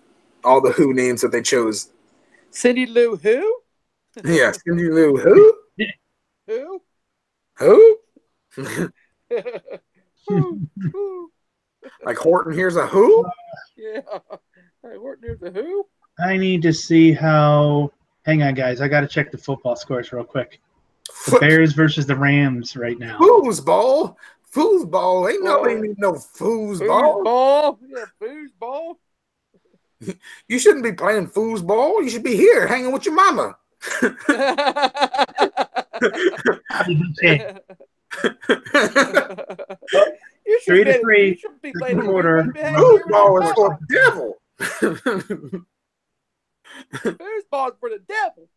all the Who names that they chose. Cindy Lou Who? Yeah, Cindy Lou Who? Who? Who? Who? Like Horton here's a who? Yeah. Hey, Horton here's a who? I need to see how. Hang on, guys. I got to check the football scores real quick. The Bears versus the Rams right now. Foosball. Foosball. Ain't nobody need no foosball. Foosball. Yeah, foosball. You shouldn't be playing foosball. You should be here hanging with your mama. You should 3-3. You should be playing quarter. Foosball is for the devil. Foosball is for the devil.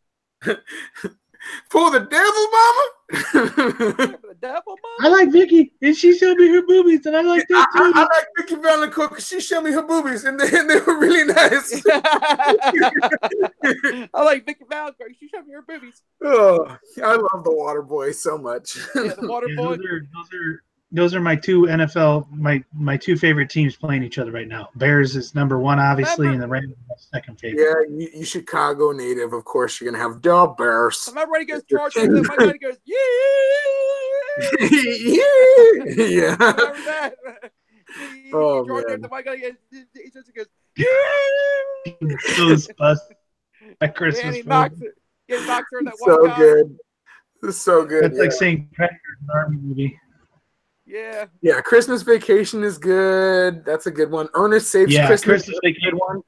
For the devil, mama? For the devil, mama? I like Vicky, and she showed me her boobies, and I like that too. I like Vicky Valancourt because she showed me her boobies, and they were really nice. I like Vicky Valancourt. She showed me her boobies. Oh, I love the Water Boy so much. Yeah, the Water Boy. Those are my two NFL, my two favorite teams playing each other right now. Bears is number 1, obviously, and the Rams is my second favorite. Yeah, you Chicago native, of course, you're gonna have the Bears. Remember when he goes charging, my guy goes, yeah. Yeah. Remember that? Oh, man. man. My guy he just goes, yeah. Those bust at Christmas. And he knocks it. He knocks her in that So one guy. good. It's so good. That's like saying Predator is an Army movie. Yeah. Yeah, Christmas Vacation is good. That's a good one. Ernest Saves Christmas is a good one.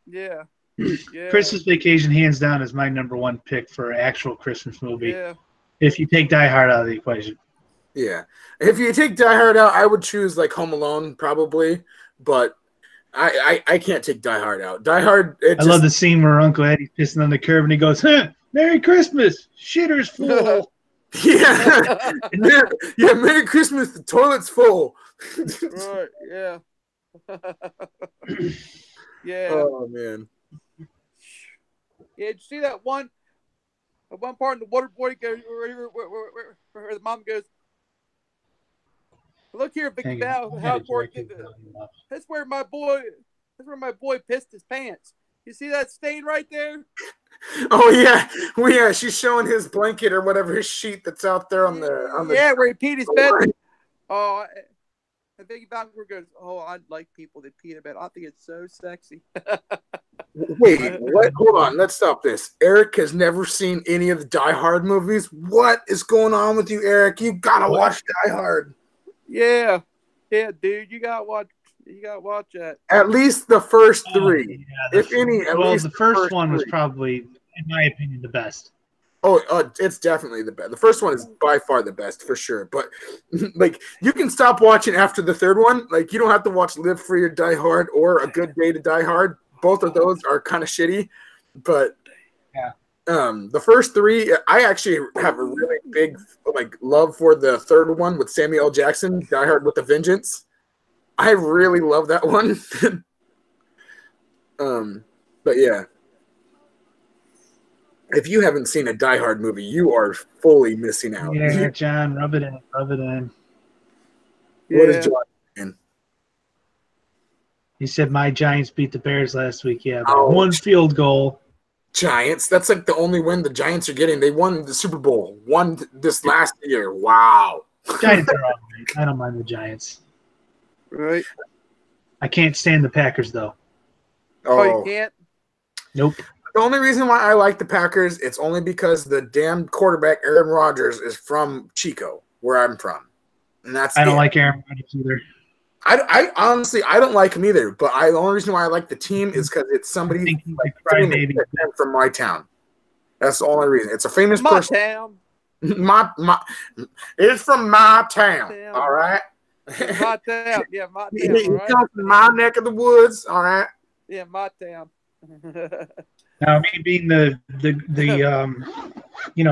Yeah. Yeah. Christmas Vacation, hands down, is my number 1 pick for actual Christmas movie. Yeah. If you take Die Hard out of the equation. Yeah. If you take Die Hard out, I would choose like Home Alone probably, but I can't take Die Hard out. Die Hard. I love the scene where Uncle Eddie's pissing on the curb and he goes, "Huh, Merry Christmas, shitter's full." Yeah. Yeah, Merry Christmas, the toilet's full. Right, yeah. Yeah. Oh man. Yeah, did you see that one part in the Water Boy goes where the mom goes, Look here, Vicky Hang Val, on, I how gotta important jack his volume up. that's where my boy pissed his pants. You see that stain right there? Oh yeah, well, yeah. She's showing his blanket or whatever, his sheet that's out there on the. Yeah, where he peed his bed. Oh, and Vicky Val goes, "Oh, I like people that pee in bed. I think it's so sexy." Wait, what? Hold on, let's stop this. Eric has never seen any of the Die Hard movies. What is going on with you, Eric? You gotta watch Die Hard. Yeah, dude, you gotta watch that. At least the first three, Yeah, if any. At well, least the first one was three. probably, in my opinion, the best. Oh, it's definitely the best. The first one is by far the best for sure. But like, you can stop watching after the third one. Like, you don't have to watch Live Free or Die Hard or A Good Day to Die Hard. Both of those are kind of shitty. But yeah, the first three, I actually have a really big like love for the third one with Samuel L. Jackson, Die Hard with a Vengeance. I really love that one. But yeah. If you haven't seen a Die Hard movie, you are fully missing out. Yeah, John, rub it in, rub it in. What is John saying? He said my Giants beat the Bears last week. Yeah, by one field goal. Giants? That's like the only win the Giants are getting. They won the Super Bowl. Won this last year. Wow. Giants are all right. I don't mind the Giants. Right. I can't stand the Packers though. Oh, you can't? Nope. The only reason why I like the Packers, it's only because the damn quarterback, Aaron Rodgers, is from Chico, where I'm from. And that's I don't like Aaron Rodgers either. I honestly, I don't like him either. But the only reason why I like the team is because it's somebody like from my town. That's the only reason. It's a famous person. Town. My it's from my town. All right. My town. Yeah, my town. He Right? comes from my neck of the woods. All right. Yeah, my town. Now, me being the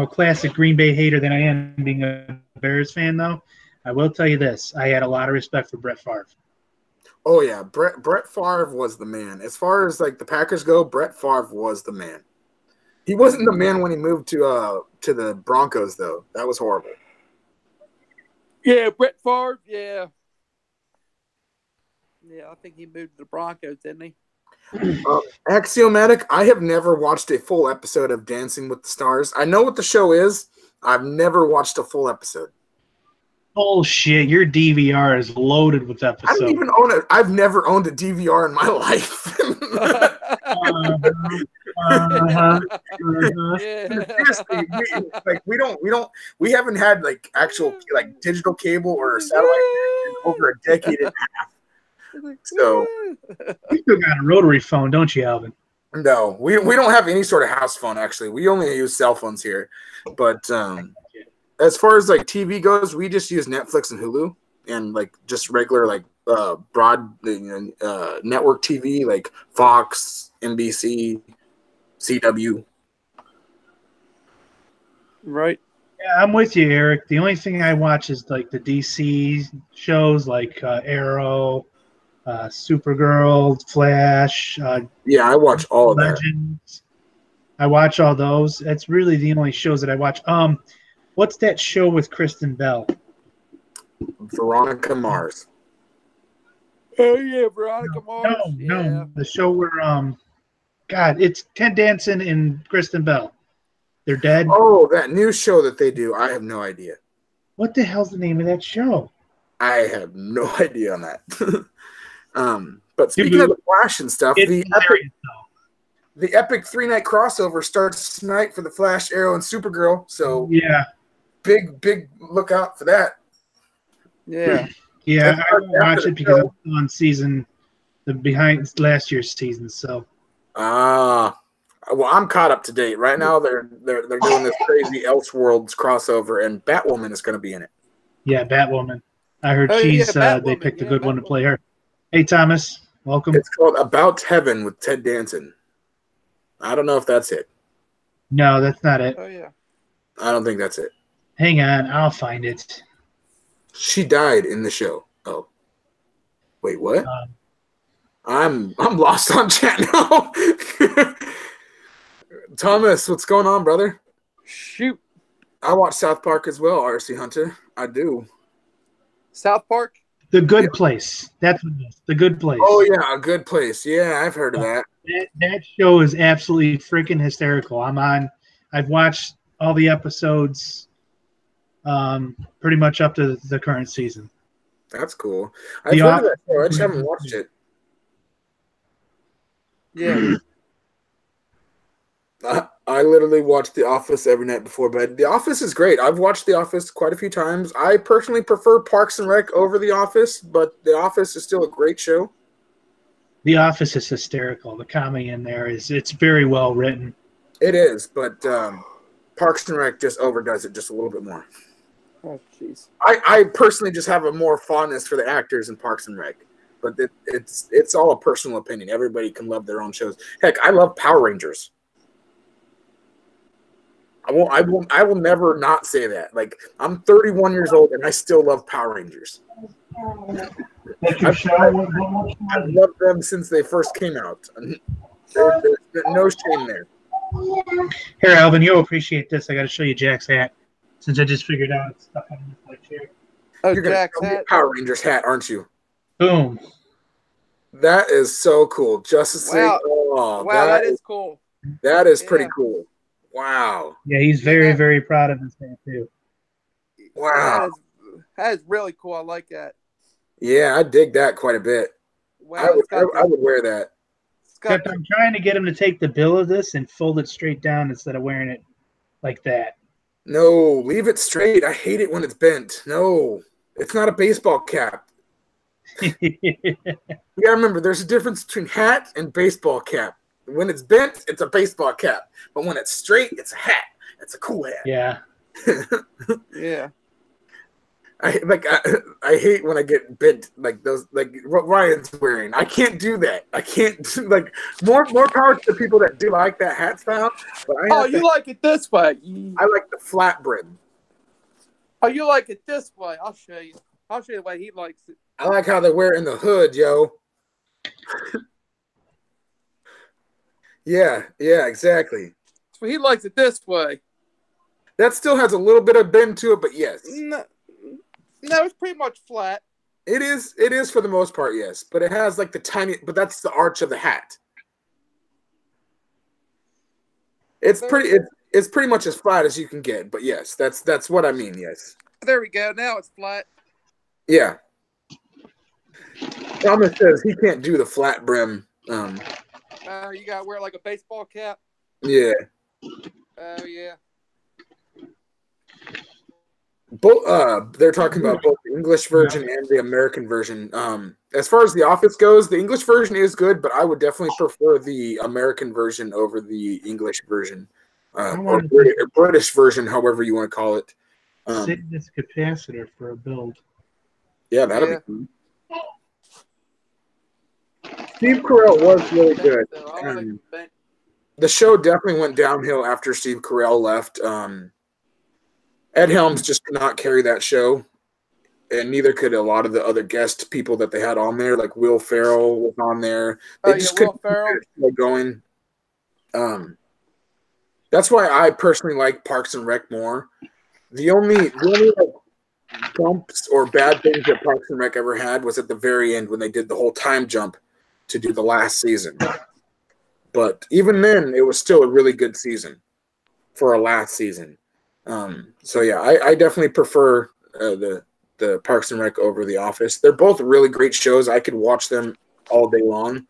classic Green Bay hater that I am, being a Bears fan though, I will tell you this: I had a lot of respect for Brett Favre. Oh yeah, Brett Favre was the man. As far as like the Packers go, Brett Favre was the man. He wasn't the man when he moved to the Broncos though. That was horrible. Yeah, Brett Favre. Yeah, I think he moved to the Broncos, didn't he? Axiomatic, I have never watched a full episode of Dancing with the Stars. I know what the show is. I've never watched a full episode. Bullshit! Your DVR is loaded with episodes. I don't even own it. I've never owned a DVR in my life. Seriously, we haven't had like actual like digital cable or satellite in over a decade and a half. So you still got a rotary phone, don't you, Alvin? No, we don't have any sort of house phone actually. We only use cell phones here. But as far as like TV goes, we just use Netflix and Hulu and like just regular like broad network TV like Fox, NBC, CW. Right. Yeah, I'm with you, Eric. The only thing I watch is like the DC shows like Errl, Supergirl, Flash. Yeah, I watch all of that. I watch all those. That's really the only shows that I watch. What's that show with Kristen Bell? Veronica Mars. Oh yeah, Veronica Mars. No, the show where God, it's Ted Danson and Kristen Bell. They're dead. Oh, that new show that they do. I have no idea. What the hell's the name of that show? I have no idea on that. But speaking of the Flash and stuff, the epic 3-night crossover starts tonight for the Flash, Arrow, and Supergirl. So yeah, big look out for that. Yeah. Yeah, I will watch it because I'm on behind last year's season. So well, I'm caught up to date right now. They're doing this crazy Elseworlds crossover, and Batwoman is going to be in it. Yeah, Batwoman. I heard they picked a good one to play her. Hey, Thomas, welcome. It's called About Heaven with Ted Danson. I don't know if that's it. No, that's not it. Oh yeah. I don't think that's it. Hang on, I'll find it. She died in the show. Oh, wait, what? I'm lost on chat now. Thomas, what's going on, brother? Shoot. I watch South Park as well, RC Hunter. I do. South Park. The Good Place. That's what it is. The Good Place. Oh yeah, A Good Place. Yeah, I've heard of that. That show is absolutely freaking hysterical. I've watched all the episodes pretty much up to the current season. That's cool. I've heard of that show. I just haven't watched it. Yeah. I literally watch The Office every night before bed. The Office is great. I've watched The Office quite a few times. I personally prefer Parks and Rec over The Office, but The Office is still a great show. The Office is hysterical. The comedy in there it's very well written. It is, but Parks and Rec just overdoes it just a little bit more. Oh, jeez. I personally just have a more fondness for the actors in Parks and Rec, but it's all a personal opinion. Everybody can love their own shows. Heck, I love Power Rangers. I will never not say that. Like, I'm 31 years old and I still love Power Rangers. I've loved them since they first came out. There's no shame there. Here, Alvin, you'll appreciate this. I got to show you Jack's hat, since I just figured out it's stuck on my chair. Oh, You're Jack's gonna hat. Power Rangers hat, aren't you? Boom. That is so cool. Justice League. Wow. Oh, Wow, that is cool. That is pretty Yeah. cool. Wow. Yeah, he's very, very proud of his hat, too. Wow. That is really cool. I like that. Yeah, I dig that quite a bit. Wow. I would wear that. Except I'm trying to get him to take the bill of this and fold it straight down instead of wearing it like that. No, leave it straight. I hate it when it's bent. No, it's not a baseball cap. You gotta remember, there's a difference between hat and baseball cap. When it's bent, it's a baseball cap. But when it's straight, it's a hat. It's a cool hat. Yeah. Yeah. I hate when I get bent like those, like what Ryan's wearing. I can't do that. I can't like more power to the people that do like that hat style. But You like it this way. I like the flat brim. Oh, you like it this way. I'll show you. I'll show you the way he likes it. I like how they wear it in the hood, yo. Yeah, exactly. So he likes it this way. That still has a little bit of bend to it, but yes. No, it's pretty much flat. It is for the most part, yes. But it has like but that's the arch of the hat. It's pretty much as flat as you can get, but yes, that's what I mean, yes. There we go. Now it's flat. Yeah. Thomas says he can't do the flat brim. You gotta wear like a baseball cap. Yeah. Oh yeah. They're talking about both the English version and the American version. As far as The Office goes, the English version is good, but I would definitely prefer the American version over the English version, or British version, however you want to call it. Save this capacitor for a build. Yeah, that'll be cool. Steve Carell was really good. The show definitely went downhill after Steve Carell left. Ed Helms just could not carry that show, and neither could a lot of the other guest people that they had on there, like Will Ferrell was on there. They just couldn't keep the show going. That's why I personally like Parks and Rec more. The only like, bumps or bad things that Parks and Rec ever had was at the very end when they did the whole time jump to do the last season. But even then, it was still a really good season for a last season. So yeah, I definitely prefer the Parks and Rec over The Office. They're both really great shows. I could watch them all day long.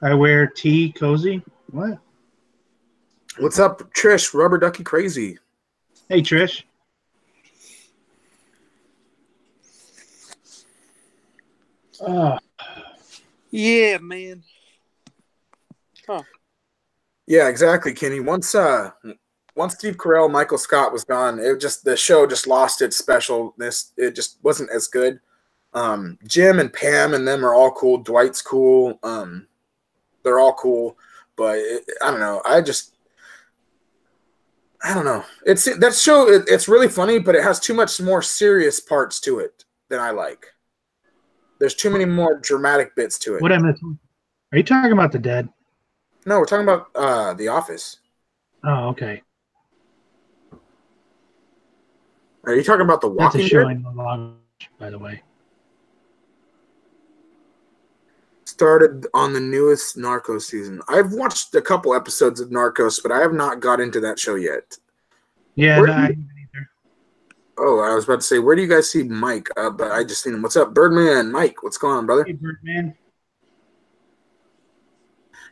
I wear tea cozy. What? What's up, Trish? Rubber Ducky Crazy. Hey, Trish. Yeah, man. Huh. Yeah, exactly, Kenny. Once Steve Carell, Michael Scott was gone, the show just lost its specialness. It just wasn't as good. Jim and Pam and them are all cool. Dwight's cool. They're all cool, but I don't know. I don't know. That show. It's really funny, but it has too much more serious parts to it than I like. There's too many more dramatic bits to it. What am I? Are you talking about The Dead? No, we're talking about The Office. Oh, okay. Are you talking about The That's a Walking show Dead? I no longer watch, by the way. Started on the newest Narcos season. I've watched a couple episodes of Narcos, but I have not got into that show yet. Yeah, Where no, do I you- haven't either. Oh, I was about to say, where do you guys see Mike? But I just seen him. What's up, Birdman? Mike, what's going on, brother? Hey, Birdman.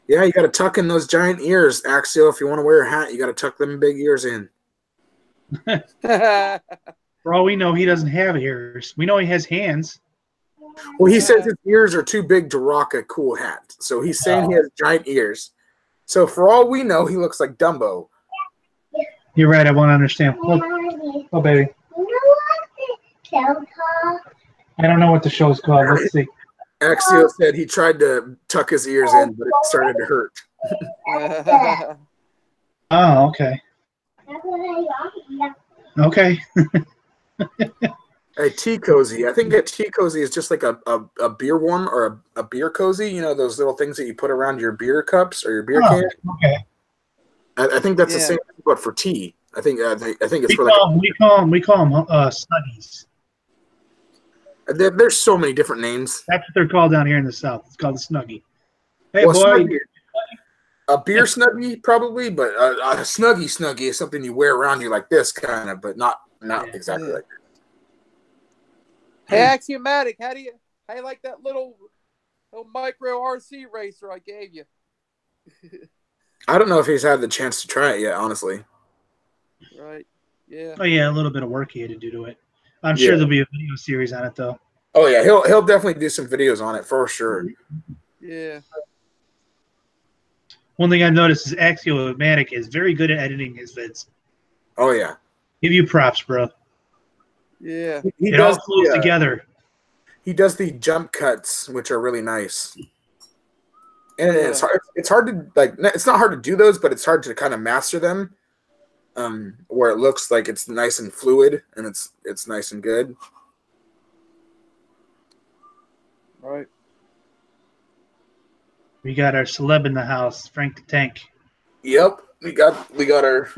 Yeah, you got to tuck in those giant ears, Axial. If you want to wear a hat, you got to tuck them big ears in. For all we know, he doesn't have ears. We know he has hands. Well, he says his ears are too big to rock a cool hat. So he's saying he has giant ears. So for all we know, he looks like Dumbo. You're right. I want to understand. Oh, baby. You know what the show called? I don't know what the show's called. Let's see. Axial said he tried to tuck his ears in, but it started to hurt. Oh, okay. That's what I love. Okay. A tea cozy. I think a tea cozy is just like a beer warm or a beer cozy. You know, those little things that you put around your beer cups or your beer Oh, can. okay. I think that's the Yeah. same thing, but for tea. I think it's We for like. call them snuggies. There's so many different names. That's what they're called down here in the South. It's called a snuggie. Hey, Well, boy. snuggie, a beer snuggie probably, but a snuggie is something you wear around you like this kind of, but not exactly Yeah. like that. Hey, Axiomatic, how do you like that little micro RC racer I gave you? I don't know if he's had the chance to try it yet, honestly. Right. Yeah. Oh, yeah, a little bit of work he had to do to it. I'm Yeah. sure there'll be a video series on it, though. Oh yeah, he'll definitely do some videos on it for sure. Yeah. One thing I've noticed is Axiomatic is very good at editing his vids. Oh yeah, Give you props, bro. Yeah. he It all does. flows together. He does the jump cuts, which are really nice. And Yeah. it's hard to like. It's not hard to do those, but it's hard to kind of master them. Where it looks like it's nice and fluid, and it's nice and good. Right. We got our celeb in the house, Frank the Tank. Yep, we got our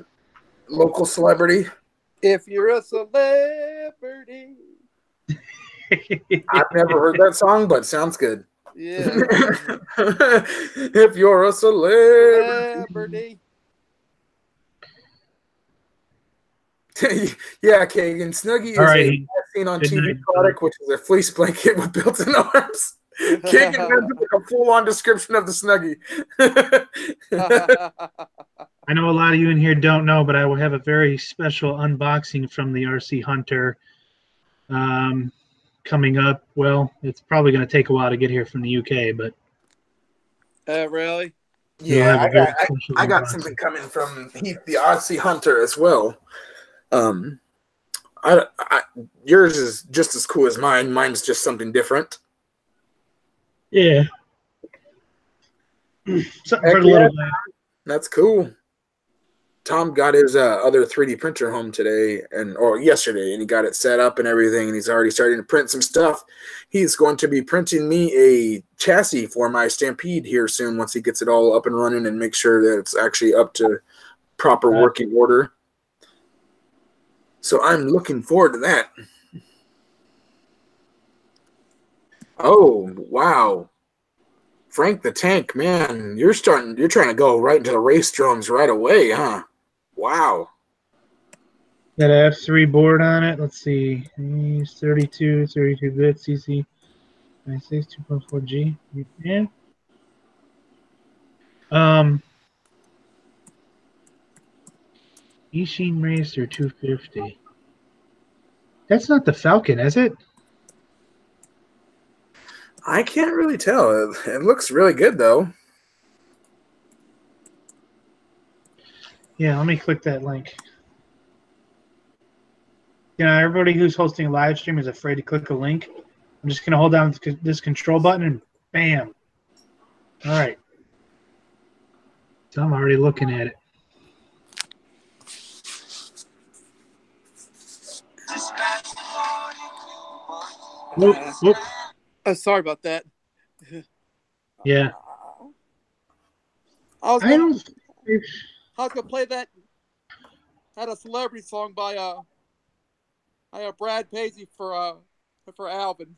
local celebrity. If you're a celebrity. I've never heard that song, but sounds good. Yeah. If you're a celebrity. Yeah, Kagan. Snuggie is All right, a seen on good TV night, product, which is a fleece blanket with built-in arms. Kagan has a full-on description of the Snuggie. I know a lot of you in here don't know, but I will have a very special unboxing from the RC Hunter coming up. Well, it's probably going to take a while to get here from the UK, but Really? Yeah, have a very special I got unboxing. something coming from Heath, the RC Hunter, as well. Yours is just as cool as mine. Mine's just something different. Yeah. Something Heck for the little yeah. guy. That's cool. Tom got his other 3D printer home today or yesterday, and he got it set up and everything, and he's already starting to print some stuff. He's going to be printing me a chassis for my Stampede here soon once he gets it all up and running and make sure that it's actually up to proper working order. So I'm looking forward to that. Oh, wow. Frank the Tank, man, you're trying to go right into the race drones right away, huh? Wow. Got an F3 board on it. Let's see. It's 32-bit CC 96 2.4G. Yeah. Eachine Racer 250. That's not the Falcon, is it? I can't really tell. It looks really good, though. Yeah, let me click that link. You know, everybody who's hosting a live stream is afraid to click a link. I'm just going to hold down this control button and bam. All right. So I'm already looking at it. Whoop, whoop. Sorry about that. Yeah. I was I gonna don't. play that. Had a celebrity song by Brad Paisley for Alvin.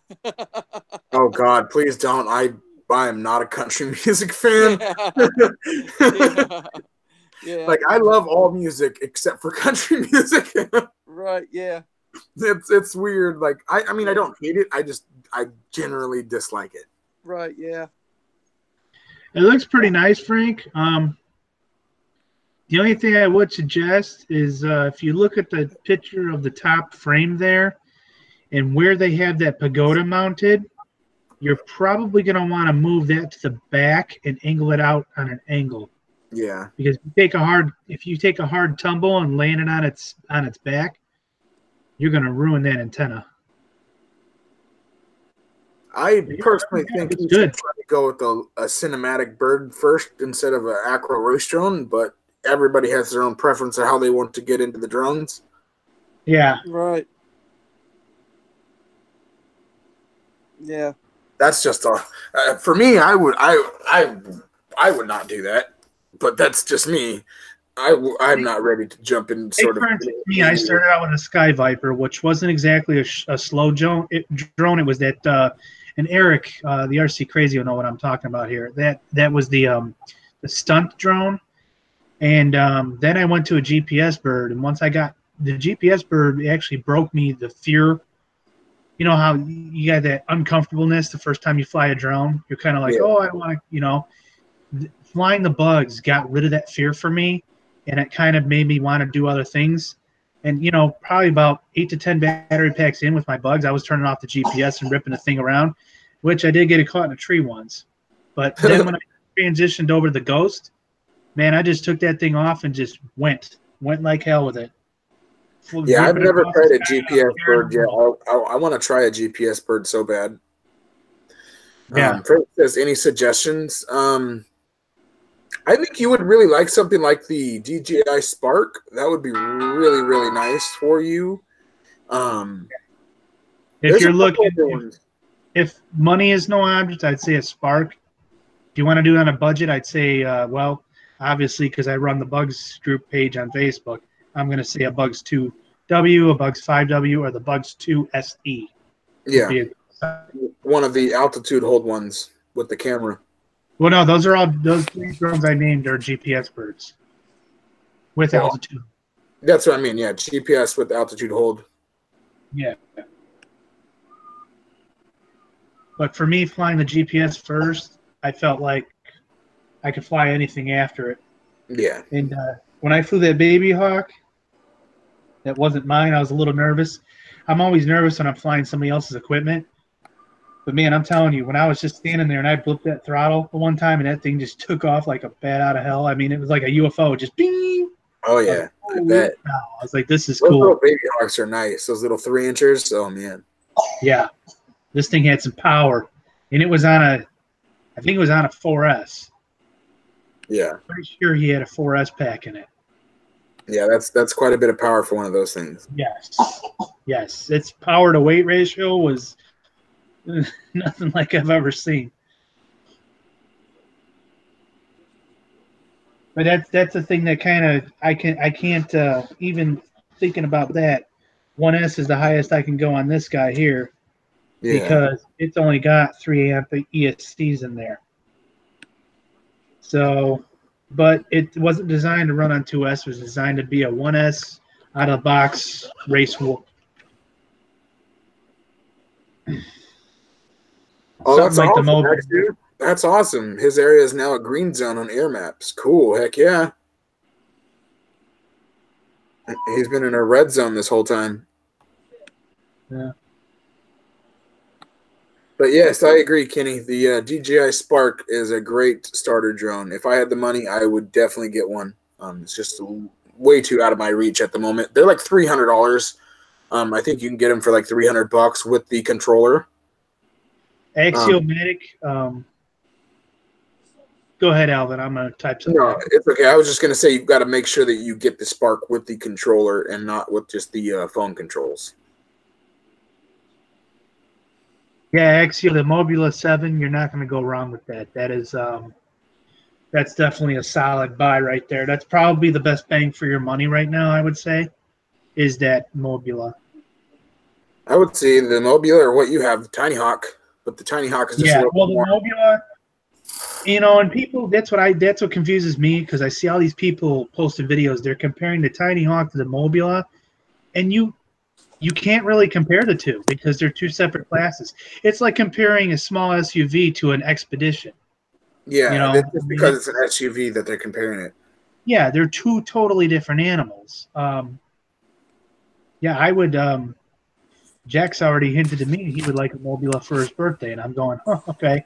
Oh God, please don't. I am not a country music fan. Yeah. Yeah. Like I love all music except for country music. Right. Yeah. It's weird. Like I mean I Yeah. don't hate it. I generally dislike it. Right. Yeah. It looks pretty nice, Frank. The only thing I would suggest is if you look at the picture of the top frame there and where they have that pagoda mounted, you're probably going to want to move that to the back and angle it out on an angle. Yeah. Because if you take a hard tumble and land it on its back, you're going to ruin that antenna. I personally think it's you good. should try to go with a cinematic bird first instead of an acro roast drone, but everybody has their own preference of how they want to get into the drones. Yeah. Right. Yeah. That's just for me. I would not do that, but that's just me. I'm not ready to jump in. Sort of. For me, I started out with a Sky Viper, which wasn't exactly a slow drone. It was that and Eric, the RC Crazy, will know what I'm talking about here. That was the stunt drone, and then I went to a GPS bird, and once I got the GPS bird, it actually broke me the fear. You know how you got that uncomfortableness the first time you fly a drone? You're kind of like, oh, I don't want to, flying the bugs got rid of that fear for me, and it kind of made me want to do other things. And, probably about 8 to 10 battery packs in with my bugs, I was turning off the GPS and ripping the thing around, which I did get caught in a tree once. But then when I transitioned over to the Ghost, man, I just took that thing off and just went like hell with it. Yeah, I've never tried a GPS bird yet. I want to try a GPS bird so bad. Yeah. Frank says, any suggestions? I think you would really like something like the DJI Spark. That would be really, really nice for you. If you're looking, if money is no object, I'd say a Spark. If you want to do it on a budget, I'd say, obviously, because I run the Bugs group page on Facebook, I'm going to say a Bugs 2W, a Bugs 5W, or the Bugs 2 SE. Yeah. One of the altitude hold ones with the camera. Well, no, those three drones I named are GPS birds with altitude. That's what I mean. Yeah, GPS with altitude hold. Yeah. But for me, flying the GPS first, I felt like I could fly anything after it. Yeah. And when I flew that Baby Hawk, that wasn't mine. I was a little nervous. I'm always nervous when I'm flying somebody else's equipment. But, man, I'm telling you, when I was just standing there and I blipped that throttle the one time and that thing just took off like a bat out of hell. I mean, it was like a UFO, just bing. Oh, yeah. I bet. I was like, this is Those cool. little Baby Hawks are nice. Those little 3-inchers. Oh, man. Yeah. This thing had some power. And it was I think it was on a 4S. Yeah. Pretty sure he had a 4S pack in it. Yeah, that's quite a bit of power for one of those things. Yes. Its power to weight ratio was nothing like I've ever seen. But that's the thing that kind of I can't even thinking about that. 1S is the highest I can go on this guy here because it's only got 3 amp ESCs in there. So, but it wasn't designed to run on 2S. It was designed to be a 1S out of the box race whoop. Oh, that's like awesome, dude. That's awesome. His area is now a green zone on air maps. Cool. Heck yeah. He's been in a red zone this whole time. Yeah. But yes, I agree, Kenny. The DJI Spark is a great starter drone. If I had the money, I would definitely get one. It's just way too out of my reach at the moment. They're like $300. I think you can get them for like $300 with the controller. Axiomatic. Go ahead, Alvin. I'm going to type something. No, it's okay. I was just going to say you've got to make sure that you get the Spark with the controller and not with just the phone controls. Yeah, Axio, the Mobula 7, you're not going to go wrong with that. That is, that's definitely a solid buy right there. That's probably the best bang for your money right now, I would say, is that Mobula. I would say the Mobula or what you have, the Tiny Hawk, but the Tiny Hawk is just a little well, bit the more. Mobula, and people, that's what confuses me, because I see all these people posting videos. They're comparing the Tiny Hawk to the Mobula, and you can't really compare the two because they're two separate classes. It's like comparing a small SUV to an Expedition. Yeah, I it's just mean, because it's an SUV that they're comparing it. yeah, they're two totally different animals. Yeah, I would. Jack's already hinted to me he would like a Mobula for his birthday, and I'm going, oh, okay.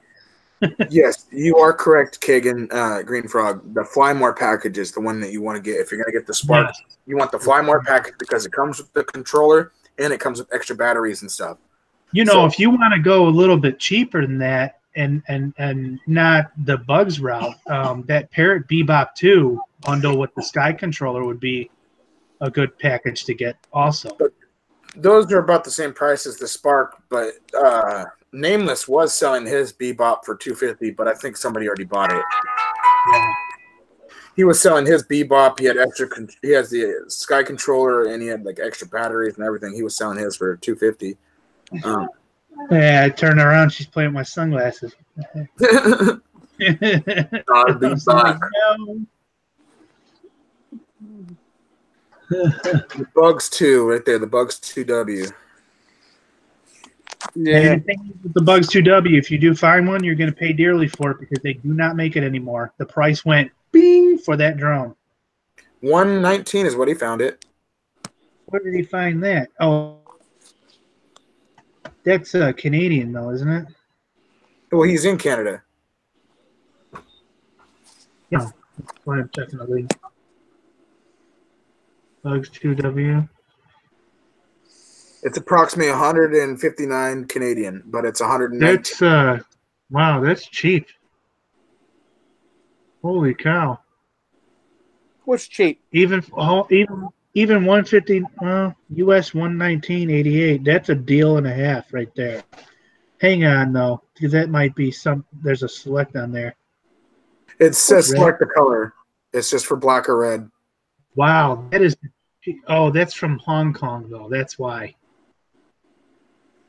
Yes, you are correct, Kagan, Green Frog. The Fly More package is the one that you want to get. If you're going to get the Spark, Yes. you want the Fly More package because it comes with the controller and it comes with extra batteries and stuff. If you want to go a little bit cheaper than that and not the Bugs route, that Parrot Bebop 2 bundle with the Sky controller would be a good package to get also. But those are about the same price as the Spark, but Nameless was selling his Bebop for $250, but I think somebody already bought it. Yeah. He was selling his Bebop. He had extra. He has the Sky controller, and he had like extra batteries and everything. He was selling his for $250. Yeah, I turn around. She's playing with my sunglasses. Bebop. Like, no. The Bugs 2 right there. The Bugs 2W. Yeah. And the thing is with the Bugs 2W, if you do find one, you're going to pay dearly for it because they do not make it anymore. The price went bing for that drone. $119 is what he found it. Where did he find that? Oh, that's Canadian though, isn't it? Well, he's in Canada. Yeah, that's why I'm checking the link. Bugs 2W. It's approximately 159 Canadian, but it's 119. That's wow, that's cheap. Holy cow! What's cheap? Even 150 US 119.88. That's a deal and a half right there. Hang on though, because that might be some. There's a select on there. It says red? select the color. It's just for black or red. Wow, that is. Oh, that's from Hong Kong though. That's why.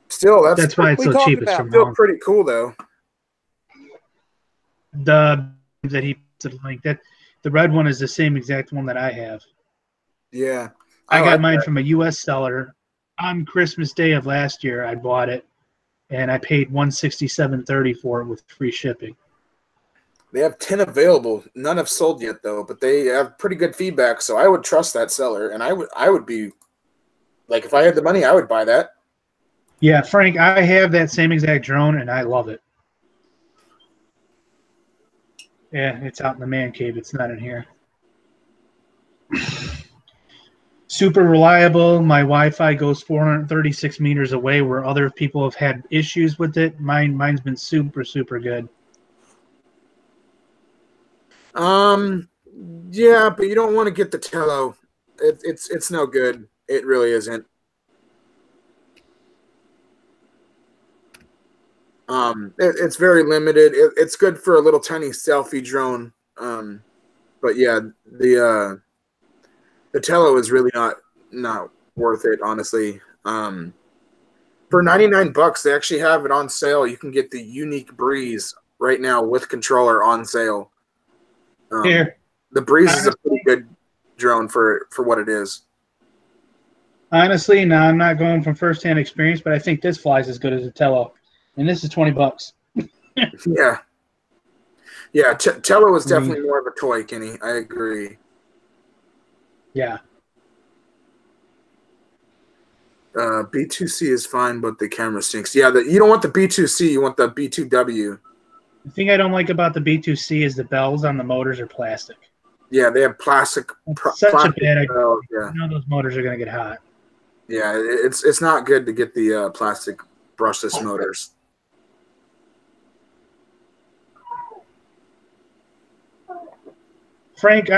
Still, That's why it's so cheap. It's from still Hong Kong. pretty cool though. The that he put the link that the red one is the same exact one that I have. Yeah, I got like mine that. from a U.S. seller on Christmas Day of last year. I bought it, and I paid $167.30 for it with free shipping. They have 10 available. None have sold yet though, but they have pretty good feedback. So I would trust that seller, and I would be like, if I had the money, I would buy that. Yeah, Frank, I have that same exact drone, and I love it. Yeah, it's out in the man cave. It's not in here. Super reliable. My Wi-Fi goes 436 meters away, where other people have had issues with it. Mine's been super, super good. Yeah, but you don't want to get the Tello. It's no good. It really isn't. It's very limited. It's good for a little tiny selfie drone. But yeah, the Tello is really not worth it, honestly. For $99, they actually have it on sale. You can get the Unique Breeze right now with controller on sale. Here, the Breeze is a pretty good drone for what it is. Honestly, now I'm not going from first-hand experience, but I think this flies as good as a Tello, and this is $20. Yeah. Tello is definitely more of a toy, Kenny. I agree. Yeah. B2C is fine, but the camera stinks. Yeah, you don't want the B2C. You want the B2W. The thing I don't like about the B2C is the bells on the motors are plastic. Yeah, they have plastic. Such plastic a bad idea. bells, yeah. You know those motors are going to get hot. Yeah, it's not good to get the plastic brushless motors. Frank,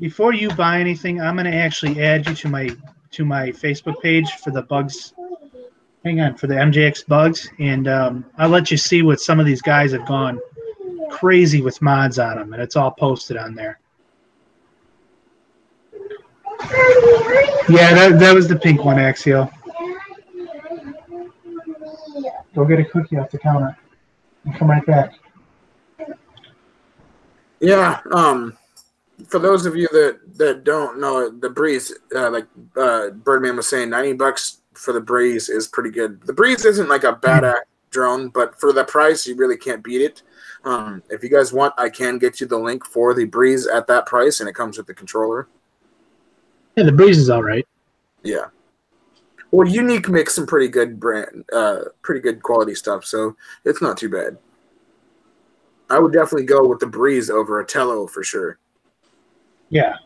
before you buy anything, I'm gonna actually add you to my Facebook page for the bugs. Hang on, for the MJX bugs, and I'll let you see what some of these guys have gone crazy with mods on them, and it's all posted on there. Yeah, that was the pink one, Axio. Go get a cookie off the counter and come right back. Yeah. For those of you that don't know, the Breeze, Birdman was saying, $90 for the Breeze is pretty good. The Breeze isn't like a badass drone, but for the price, you really can't beat it. If you guys want, I can get you the link for the Breeze at that price, and it comes with the controller. Yeah, the Breeze is all right. Yeah. Well, Unique makes some pretty good pretty good quality stuff, so it's not too bad. I would definitely go with the Breeze over a Tello for sure. Yeah.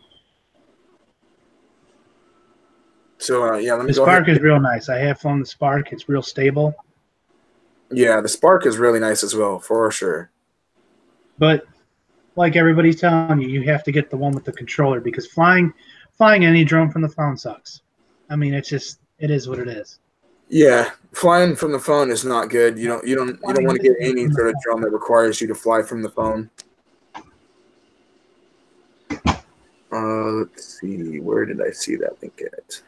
So yeah, let me The go Spark ahead. is real nice. I have flown the Spark. It's real stable. Yeah, the Spark is really nice as well, for sure. But like everybody's telling you, you have to get the one with the controller because flying any drone from the phone sucks. I mean, it is what it is. Yeah, flying from the phone is not good. You don't want to get any sort of drone that requires you to fly from the phone. Let's see, where did I see that link at?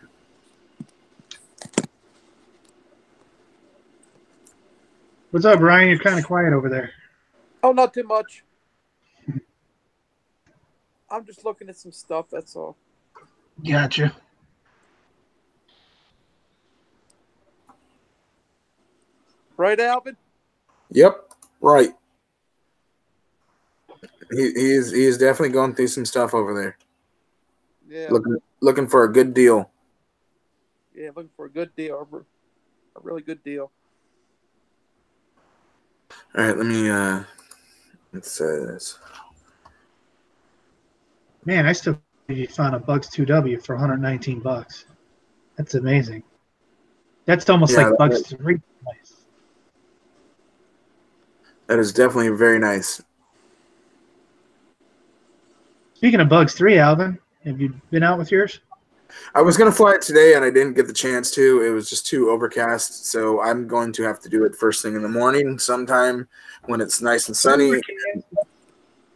What's up, Ryan? You're kind of quiet over there. Oh, not too much. I'm just looking at some stuff, that's all. Gotcha. Right, Alvin? Yep, right. He is definitely going through some stuff over there. Yeah. Looking for a good deal. Yeah, looking for a good deal. A really good deal. All right, let me let's say this. Man, I still found a Bugs 2W for $119. That's amazing. That's almost like Bugs 3 price. That is definitely very nice. Speaking of Bugs 3, Alvin, have you been out with yours? I was going to fly it today, and I didn't get the chance to. It was just too overcast, so I'm going to have to do it first thing in the morning sometime when it's nice and sunny.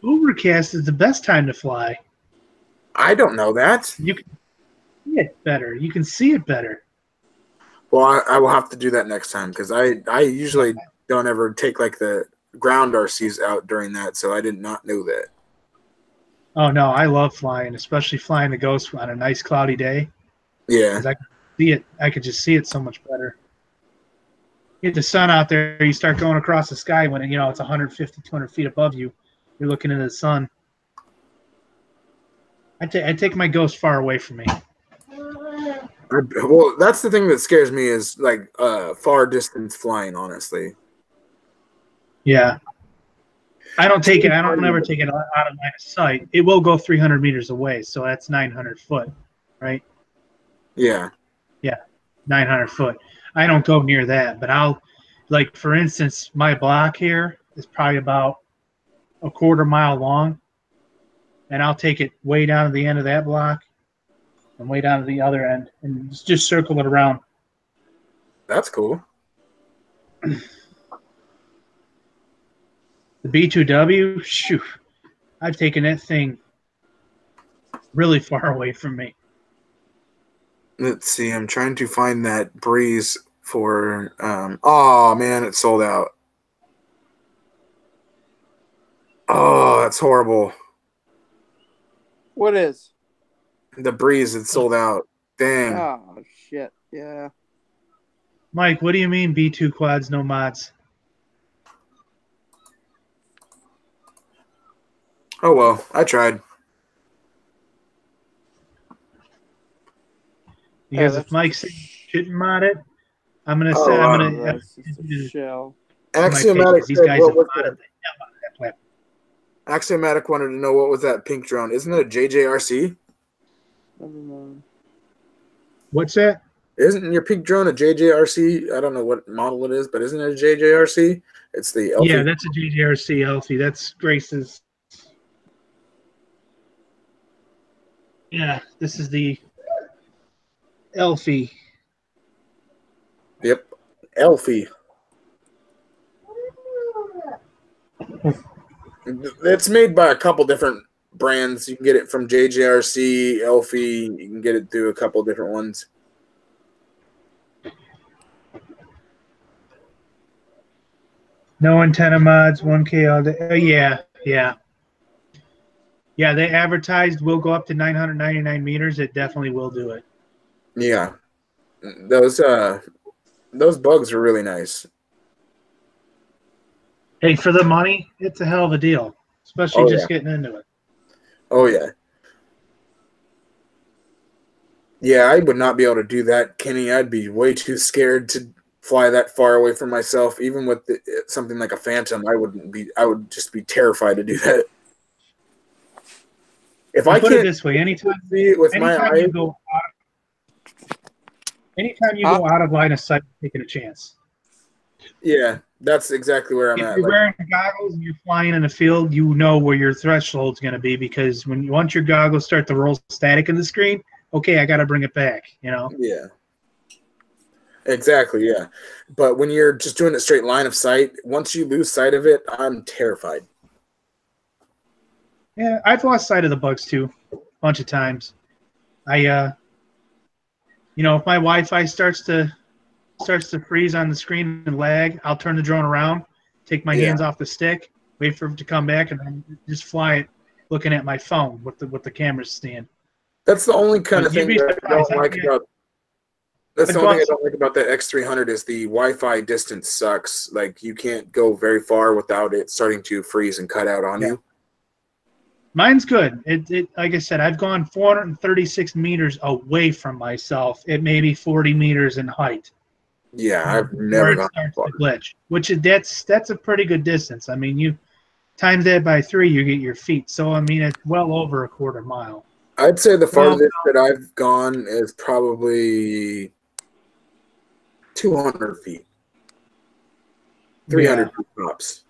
Overcast is the best time to fly. I don't know that. You can see it better. You can see it better. Well, I will have to do that next time because I usually don't ever take like the ground RCs out during that, so I did not know that. Oh no, I love flying, especially flying the Ghost on a nice cloudy day. Yeah, Because I can see it. I could just see it so much better. Get the sun out there, you start going across the sky when it's 150, 200 feet above you. You're looking into the sun. I take my Ghost far away from me. well, that's the thing that scares me is like far distance flying. Honestly, yeah. I don't ever take it out of line of sight. It will go 300 meters away, so that's 900 foot, right? Yeah. Yeah, 900 foot. I don't go near that, but like, for instance, my block here is probably about a quarter mile long, and I'll take it way down to the end of that block and way down to the other end and just circle it around. That's cool. The B2W, shoot, I've taken that thing really far away from me. Let's see. I'm trying to find that Breeze for. Oh man, it's sold out. Oh, that's horrible. What is? The Breeze is sold out. Dang. Oh, shit. Yeah. Mike, what do you mean B2 quads, no mods? Oh well, I tried. Because if Mike said shouldn't mod it, I'm gonna say That's just a shell. Axiomatic these said, guys have modded the hell out of that platform. Axiomatic wanted to know what was that pink drone. Isn't it a JJRC? I don't know. What's that? Isn't your pink drone a JJRC? I don't know what model it is, but isn't it a JJRC? It's the Elfie. Yeah, that's a JJRC Elfie. That's Grace's. Yeah, this is the Elfie. Yep, Elfie. It's made by a couple different brands. You can get it from JJRC, Elfie. You can get it through a couple different ones. No antenna mods, 1K all day. Yeah, yeah. Yeah, they advertised will go up to 999 meters. It definitely will do it. Yeah. Those bugs are really nice. Hey, for the money, it's a hell of a deal, especially Oh, just yeah. getting into it. Oh, yeah. Yeah, I would not be able to do that, Kenny. I'd be way too scared to fly that far away from myself. Even with something like a Phantom, I would just be terrified to do that. If I Put it can't this way, anytime see it with my anytime eyes, you go out of line of sight, you're taking a chance. yeah, that's exactly where I'm If at. you're Like, wearing goggles and you're flying in the field, you know where your threshold's going to be, because once your goggles start to roll static in the screen, okay, I got to bring it back, you know? yeah, exactly, yeah. But when you're just doing it straight line of sight, once you lose sight of it, I'm terrified. Yeah, I've lost sight of the bugs too, a bunch of times. If my Wi-Fi starts to freeze on the screen and lag, I'll turn the drone around, take my hands off the stick, wait for it to come back, and then just fly it, looking at my phone with the camera stand. That's the only kind of You'd thing be that I don't surprised. like about. That's I've the only thing I gone- don't like about that X300 is the Wi-Fi distance sucks. Like, you can't go very far without it starting to freeze and cut out on you. Mine's good. It like I said, I've gone 436 meters away from myself at maybe 40 meters in height. Yeah, I've Before never it gone starts far. to glitch, which is that's a pretty good distance. I mean, you times that by 3, you get your feet. So I mean, it's well over a quarter mile. I'd say the Well, farthest that I've gone is probably 200 feet, 300 feet tops.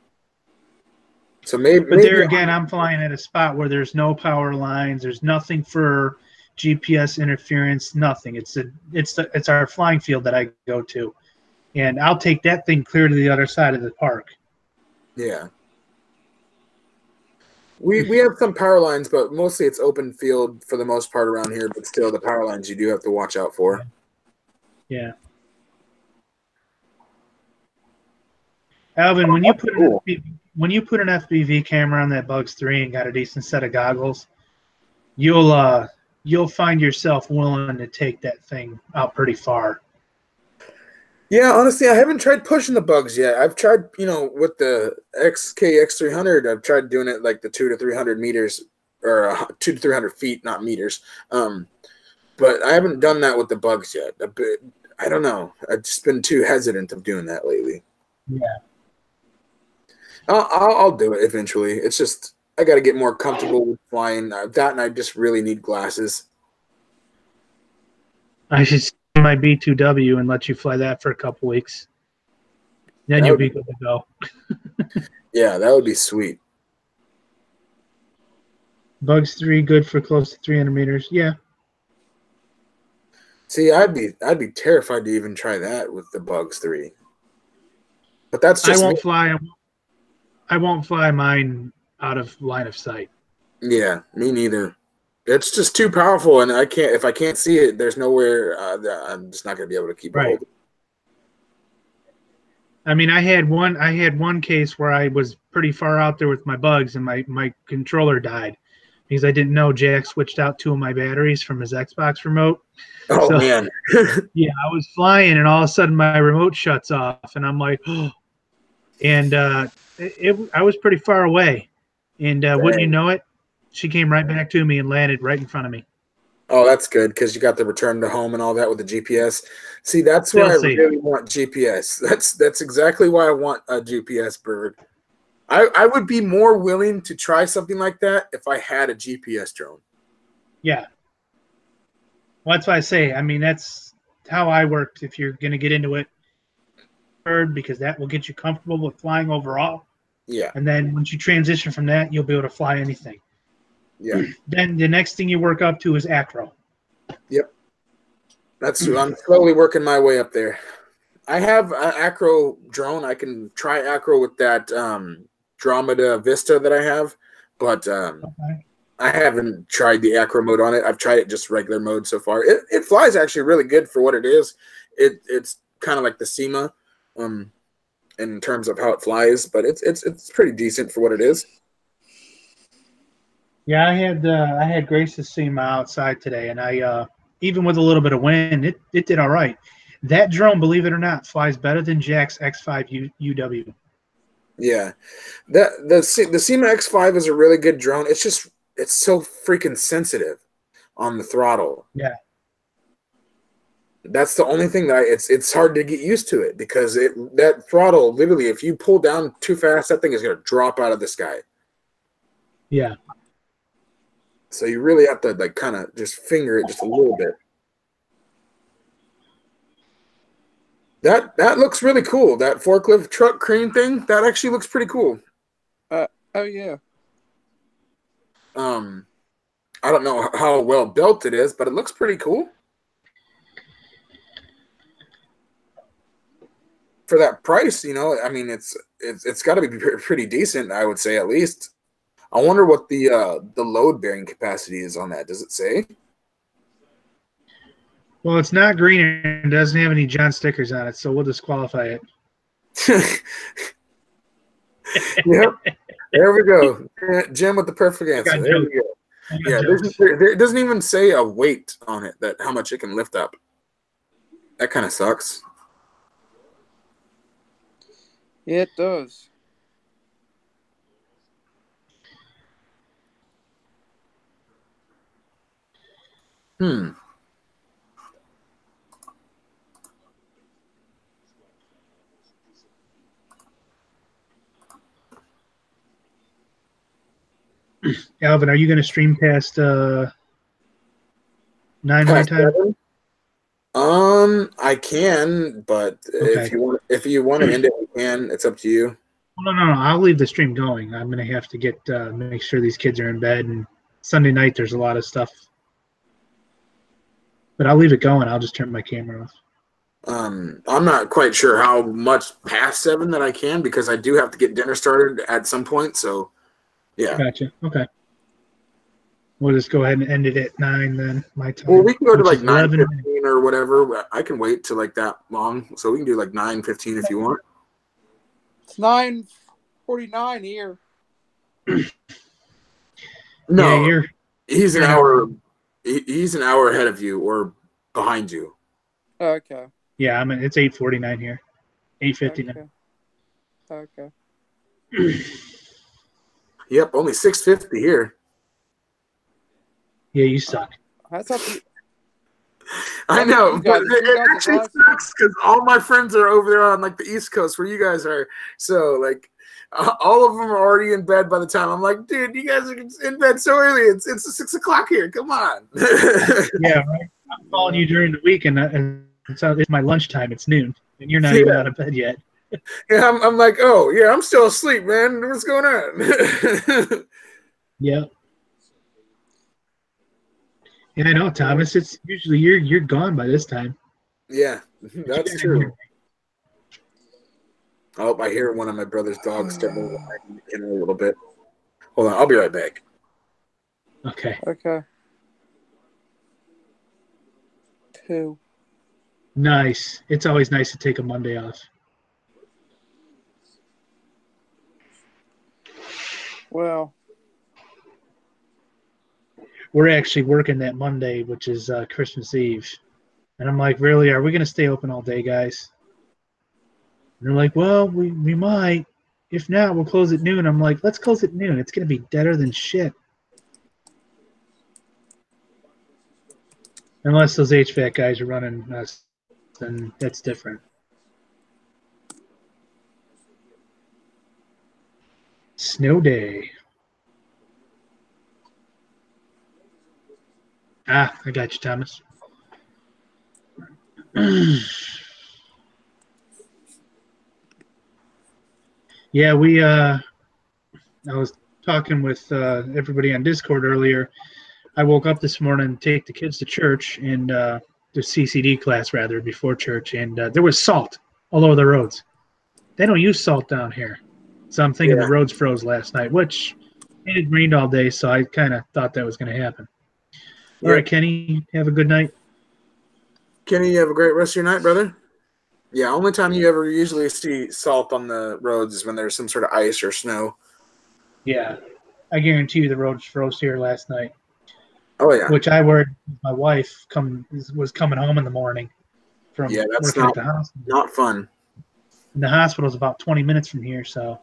So maybe, but there again, I'm flying at a spot where there's no power lines. There's nothing for GPS interference. Nothing. It's our flying field that I go to, and I'll take that thing clear to the other side of the park. yeah. We have some power lines, but mostly it's open field for the most part around here. But still, the power lines you do have to watch out for. Yeah. Alvin, when you put an FPV camera on that Bugs 3 and got a decent set of goggles, you'll find yourself willing to take that thing out pretty far. Yeah, honestly, I haven't tried pushing the bugs yet. I've tried, with the X300, I've tried doing it like the 200 to 300 meters, or 200 to 300 feet, not meters. But I haven't done that with the bugs yet. I don't know. I've just been too hesitant of doing that lately. Yeah. I'll do it eventually. It's just I got to get more comfortable with flying. That, and I just really need glasses. I should send my B2W and let you fly that for a couple weeks. Then you'll be good to go. Yeah, that would be sweet. Bugs 3 good for close to 300 meters. Yeah. See, I'd be terrified to even try that with the Bugs 3. But that's just I won't fly mine out of line of sight. Yeah, me neither. It's just too powerful, and if I can't see it, there's nowhere. I'm just not going to be able to keep a hold of it. I mean, I had one case where I was pretty far out there with my bugs, and my controller died because I didn't know Jack switched out 2 of my batteries from his Xbox remote. Oh, man. Yeah, I was flying, and all of a sudden my remote shuts off, and I'm like, oh. And I was pretty far away, and wouldn't you know it, she came right back to me and landed right in front of me. Oh, that's good, because you got the return to home and all that with the GPS. See, that's why I really want GPS. That's exactly why I want a GPS bird. I would be more willing to try something like that if I had a GPS drone. Yeah. Well, that's why I say, I mean, that's how I worked. If you're going to get into it, bird, because that will get you comfortable with flying overall. Yeah. And then once you transition from that, you'll be able to fly anything. Yeah. Then the next thing you work up to is acro. Yep. I'm slowly working my way up there. I have an acro drone. I can try acro with that Dromeda Vista that I have, but I haven't tried the acro mode on it. I've tried it just regular mode so far. It flies actually really good for what it is. It's kind of like the SEMA, in terms of how it flies, but it's pretty decent for what it is. Yeah, I had Grace's SEMA outside today, and I even with a little bit of wind, it did all right. That drone, believe it or not, flies better than Jack's X5 UW. Yeah, the SEMA X5 is a really good drone. It's so freaking sensitive on the throttle. Yeah. That's the only thing that it's hard to get used to it because that throttle, literally, if you pull down too fast, that thing is going to drop out of the sky. Yeah. So you really have to like kind of just finger it just a little bit. That looks really cool. That forklift truck crane thing, that actually looks pretty cool. Oh yeah. I don't know how well built it is, but it looks pretty cool. For that price, I mean, it's got to be pretty decent, I would say, at least. I wonder what the load bearing capacity is on that. Does it say? Well, it's not green and it doesn't have any John stickers on it, so we'll disqualify it. Yep. There we go. Jim with the perfect answer. There we go. Yeah, it doesn't even say a weight on it, that how much it can lift up. That kind of sucks. Yeah, it does. Alvin, are you going to stream past 9 my time? I can, but Okay. if you want to end it, we can. It's up to you. No. I'll leave the stream going. I'm going to have to make sure these kids are in bed, and Sunday night there's a lot of stuff. But I'll leave it going. I'll just turn my camera off. I'm not quite sure how much past 7 that I can because I do have to get dinner started at some point. So, yeah. Gotcha. Okay. We'll just go ahead and end it at 9 then, my time. Well, we can go to like 9:15 or whatever. I can wait till like that long, so we can do like 9:15 if you want. It's 9:49 here. No, yeah, he's an hour. He's an hour ahead of you or behind you. Okay. Yeah, it's 8:49 here. 8:59. Okay. Yep, only 6:50 here. Yeah, you suck. That's up to you. I know, but you it guys actually are sucks because all my friends are over there on like the East Coast where you guys are. So like, all of them are already in bed by the time I'm like, dude, you guys are in bed so early. It's 6 o'clock here. Come on. Yeah, right. I'm calling you during the week, and it's my lunchtime. It's noon, and you're not even out of bed yet. Yeah, I'm like, oh yeah, I'm still asleep, man. What's going on? Yeah. Yeah, I know, Thomas. It's usually you're gone by this time. Yeah, that's true. Oh, I hear one of my brother's dogs starting in a little bit. Hold on, I'll be right back. Okay. 2. Nice. It's always nice to take a Monday off. Well, we're actually working that Monday, which is Christmas Eve. And I'm like, really? Are we going to stay open all day, guys? And they're like, well, we might. If not, we'll close at noon. I'm like, let's close at noon. It's going to be deader than shit. Unless those HVAC guys are running us, then that's different. Snow day. Ah, I got you, Thomas. Yeah, I was talking with everybody on Discord earlier. I woke up this morning to take the kids to church and the CCD class rather before church, and there was salt all over the roads. They don't use salt down here, so I'm thinking the roads froze last night, which It had rained all day, so I kind of thought that was going to happen. All Yeah. right, Kenny, have a good night. Kenny, you have a great rest of your night, brother. Yeah, only time you ever usually see salt on the roads is when there's some sort of ice or snow. Yeah, I guarantee you the roads froze here last night. Oh yeah, Which I worried my wife was coming home in the morning from yeah, that's working at the hospital. not fun. And the hospital's about 20 minutes from here, so.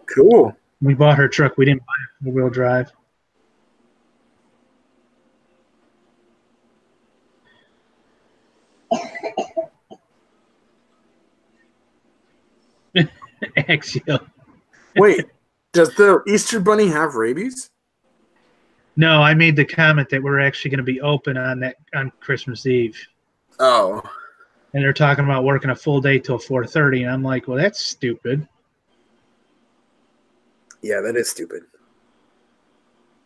Cool. We bought her truck. We didn't buy a four-wheel drive. Axial. Wait, does the Easter Bunny have rabies? No, I made the comment that we're actually going to be open on Christmas Eve. Oh. And they're talking about working a full day till 4:30, and I'm like, well, that's stupid. Yeah, that is stupid.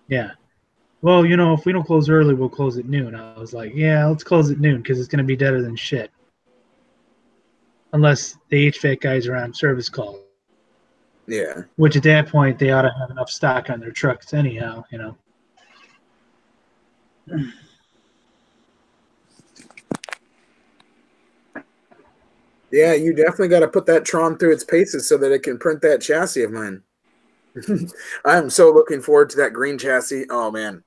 Yeah. Well, if we don't close early, we'll close at noon. I was like, yeah, let's close at noon because it's going to be deader than shit. Unless the HVAC guys are on service call. Yeah. Which at that point, they ought to have enough stock on their trucks anyhow, Yeah, you definitely got to put that Tron through its paces so that it can print that chassis of mine. I am so looking forward to that green chassis. Oh, man.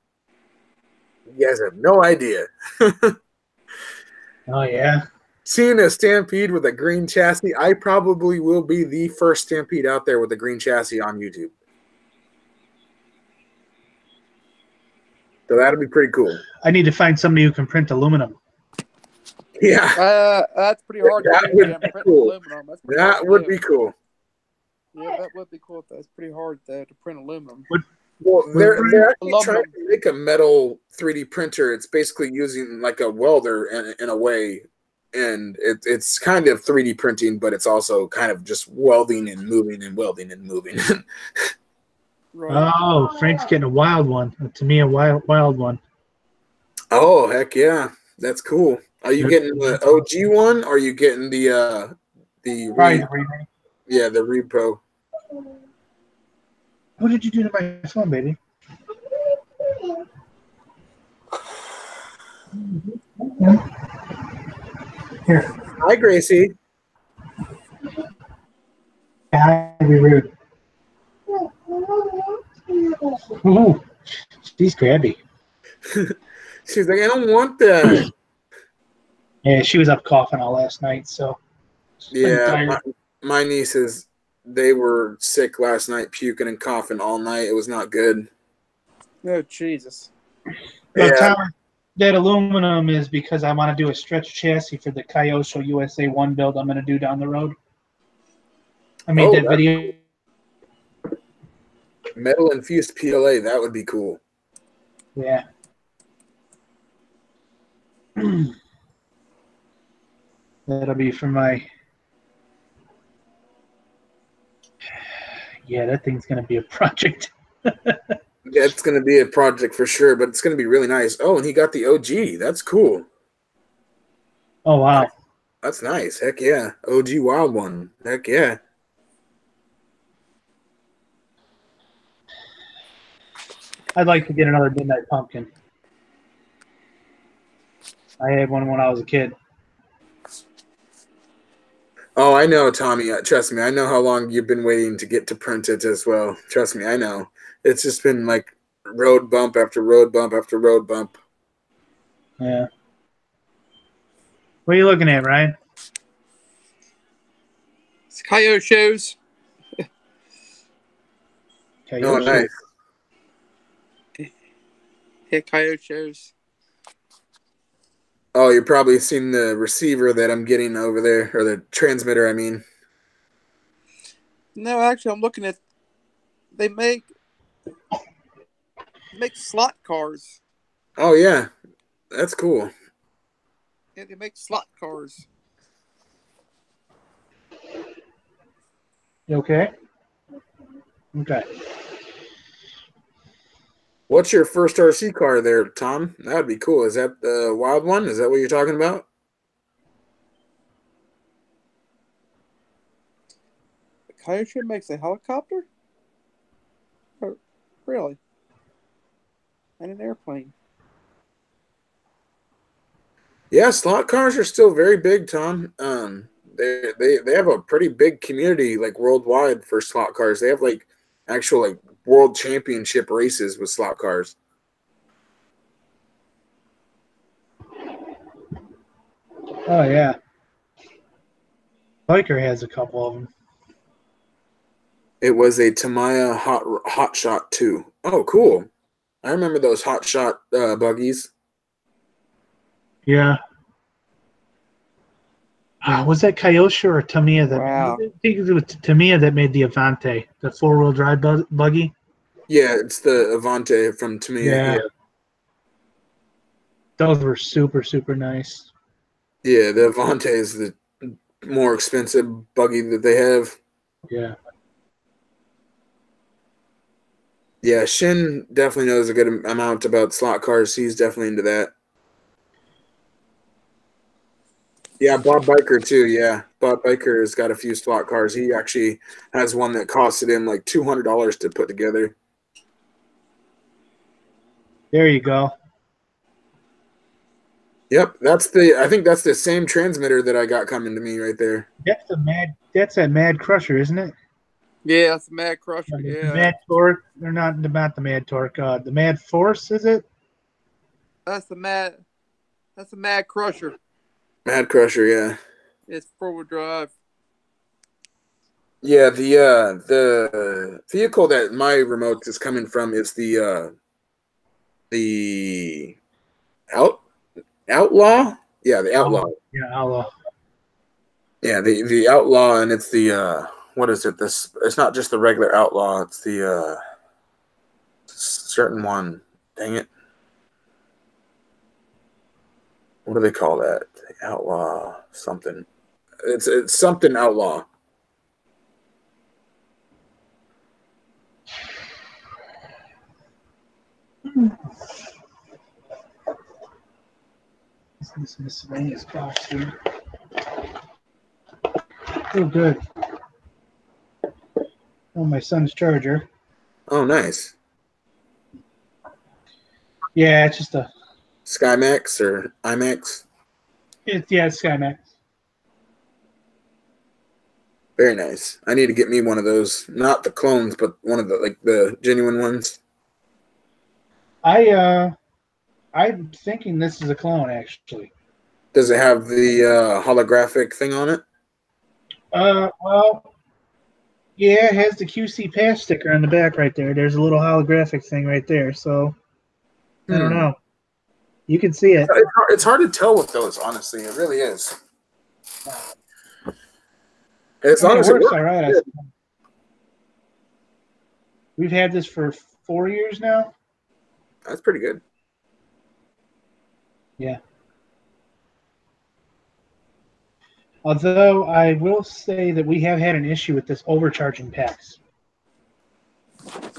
You guys have no idea. Oh, yeah? Seeing a Stampede with a green chassis, I probably will be the first Stampede out there with a green chassis on YouTube. So that'll be pretty cool. I need to find somebody who can print aluminum. Yeah. That's pretty hard. That would be cool. That would be cool. Yeah, that would be cool. That's pretty hard to print aluminum. Well, they're actually trying to make a metal 3D printer. It's basically using like a welder in a way, and it's kind of 3D printing, but it's also kind of just welding and moving and welding and moving. Right. Oh, Frank's getting a wild one. To me, a wild one. Oh, heck yeah. That's cool. Are you getting the OG one, or are you getting the remake? Yeah, the Repro. What did you do to my phone, baby? Here. Hi, Gracie. Hi, be rude. Ooh, she's crabby. She's like, I don't want that. Yeah, she was up coughing all last night, so. Yeah, my nieces, they were sick last night, puking and coughing all night. It was not good. Oh, Jesus. Well, Yeah. Tyler, that aluminum is because I want to do a stretch chassis for the Kyosho USA 1 build I'm going to do down the road. I made that video. Metal infused PLA, that would be cool. Yeah. That'll be for my. Yeah, that thing's going to be a project. That's going to be a project for sure, but it's going to be really nice. Oh, and he got the OG. That's cool. Oh, wow. That's nice. Heck yeah. OG Wild One. Heck yeah. I'd like to get another Midnight Pumpkin. I had one when I was a kid. Oh, I know, Tommy. Trust me. I know how long you've been waiting to get to print it as well. Trust me. I know. It's just been like road bump after road bump after road bump. Yeah. What are you looking at, Ryan? It's Coyote shows. Okay, Oh, nice. Yeah, Coyote shows. Oh, you're probably seeing the receiver that I'm getting over there, or the transmitter, I mean. No, actually, I'm looking at. They make slot cars. Oh, yeah. That's cool. Yeah, they make slot cars. You okay? Okay. What's your first RC car there, Tom? That would be cool. Is that the Wild One? Is that what you're talking about? Toyota makes a helicopter? Oh, really? And an airplane. Yeah, slot cars are still very big, Tom. They have a pretty big community like worldwide for slot cars. They have like actual like world championship races with slot cars. Oh yeah, Biker has a couple of them. It was a Tamiya Hot Shot 2. Oh, cool. I remember those Hot Shot buggies. Yeah. Was that Kyosho or Tamiya that? Wow. I think it was Tamiya that made the Avante, the 4-wheel drive buggy. Yeah, it's the Avante from Tamiya. Yeah. Those were super, super nice. Yeah, the Avante is the more expensive buggy that they have. Yeah. Yeah, Shin definitely knows a good amount about slot cars. He's definitely into that. Yeah, Bob Biker too. Yeah, Bob Biker has got a few slot cars. He actually has one that costed him like $200 to put together. There you go. Yep, I think that's the same transmitter that I got coming to me right there. That's that Mad Crusher, isn't it? Yeah, it's a Mad Crusher. The Yeah. Mad Torque. They're not the Mad Torque. The Mad Force, is it? That's the Mad Crusher. Mad Crusher, yeah. It's 4-wheel drive. Yeah, the vehicle that my remote is coming from is the Outlaw? Yeah, the Outlaw. Yeah, Outlaw. Yeah, the Outlaw, and it's the what is it? It's not just the regular Outlaw, it's the certain one. Dang it. What do they call that? The Outlaw something. It's something Outlaw. This miscellaneous box here. Oh, good. Oh, my son's charger. Oh, nice. Yeah, it's just a. SkyMax or IMAX? It's SkyMax. Very nice. I need to get me one of those. Not the clones, but one of the genuine ones. I'm thinking this is a clone, actually. Does it have the holographic thing on it? Well, yeah, it has the QC Pass sticker on the back right there. There's a little holographic thing right there. So I don't know. You can see it. It's hard to tell with those, honestly. It really is. As long as it works all right. We've had this for 4 years now. That's pretty good. Yeah. Although I will say that we have had an issue with this overcharging packs.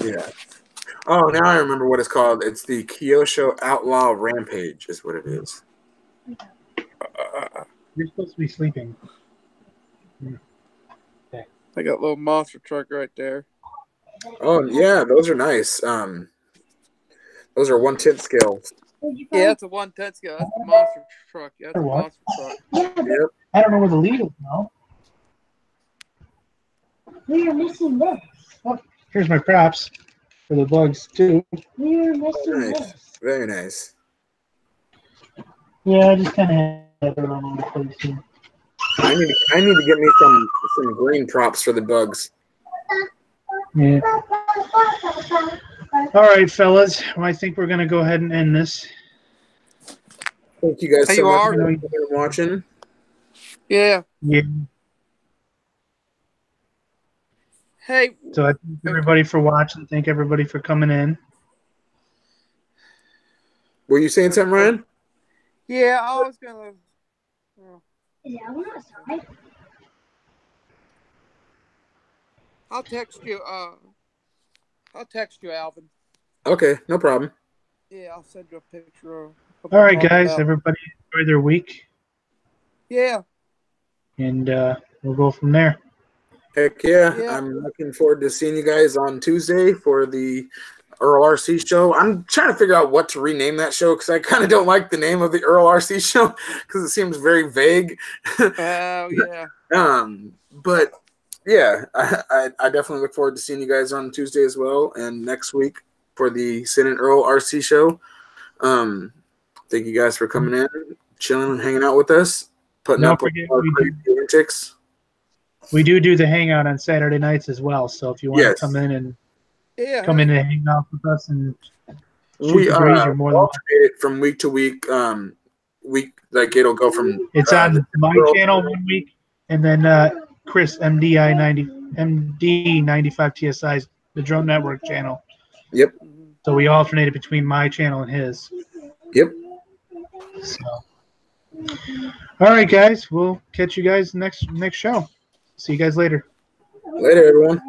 Yeah. Oh, now I remember what it's called. It's the Kyosho Outlaw Rampage is what it is. You're supposed to be sleeping. I got a little monster truck right there. Oh, yeah, those are nice. Those are 1/10 scales. Yeah, it's a 1/10 scale. That's the monster truck. Yeah, it's a monster truck. Yep. I don't know where the lead is now. We are missing this. Oh, here's my props for the bugs too. We are missing Nice. this. Very nice. Yeah, I just kind of have it all over the place here. I need to get me some green props for the bugs. Yeah. All right, fellas. Well, I think we're gonna go ahead and end this. Thank you guys Hey, so you much are? for watching. Yeah. Yeah. Hey. So I thank everybody for watching. Thank everybody for coming in. Were you saying something, Ryan? Yeah, I was gonna. Is that one outside? I'll text you. I'll text you, Alvin. Okay, no problem. Yeah, I'll send you a picture of. All right, guys. Everybody enjoy their week, Yeah. and we'll go from there. Heck yeah. Yeah. I'm looking forward to seeing you guys on Tuesday for the Errl RC show. I'm trying to figure out what to rename that show because I kind of don't like the name of the Errl RC show because it seems very vague. Oh yeah. But yeah, I definitely look forward to seeing you guys on Tuesday as well, and next week for the Sid and Errl RC show. Thank you guys for coming in, chilling, and hanging out with us, putting Don't up with forget, our crazy antics. we do the hangout on Saturday nights as well. So if you want Yes. to come in and Yeah. hang out with us and shoot We the breeze, you're more than welcome. alternate it from week to week. Like it'll go from It's on my channel 1 week, and then Chris MD 95 TSI's the Drone Network channel. Yep. So we alternated between my channel and his. Yep. So, all right, guys, we'll catch you guys next show. See you guys later. Later, everyone.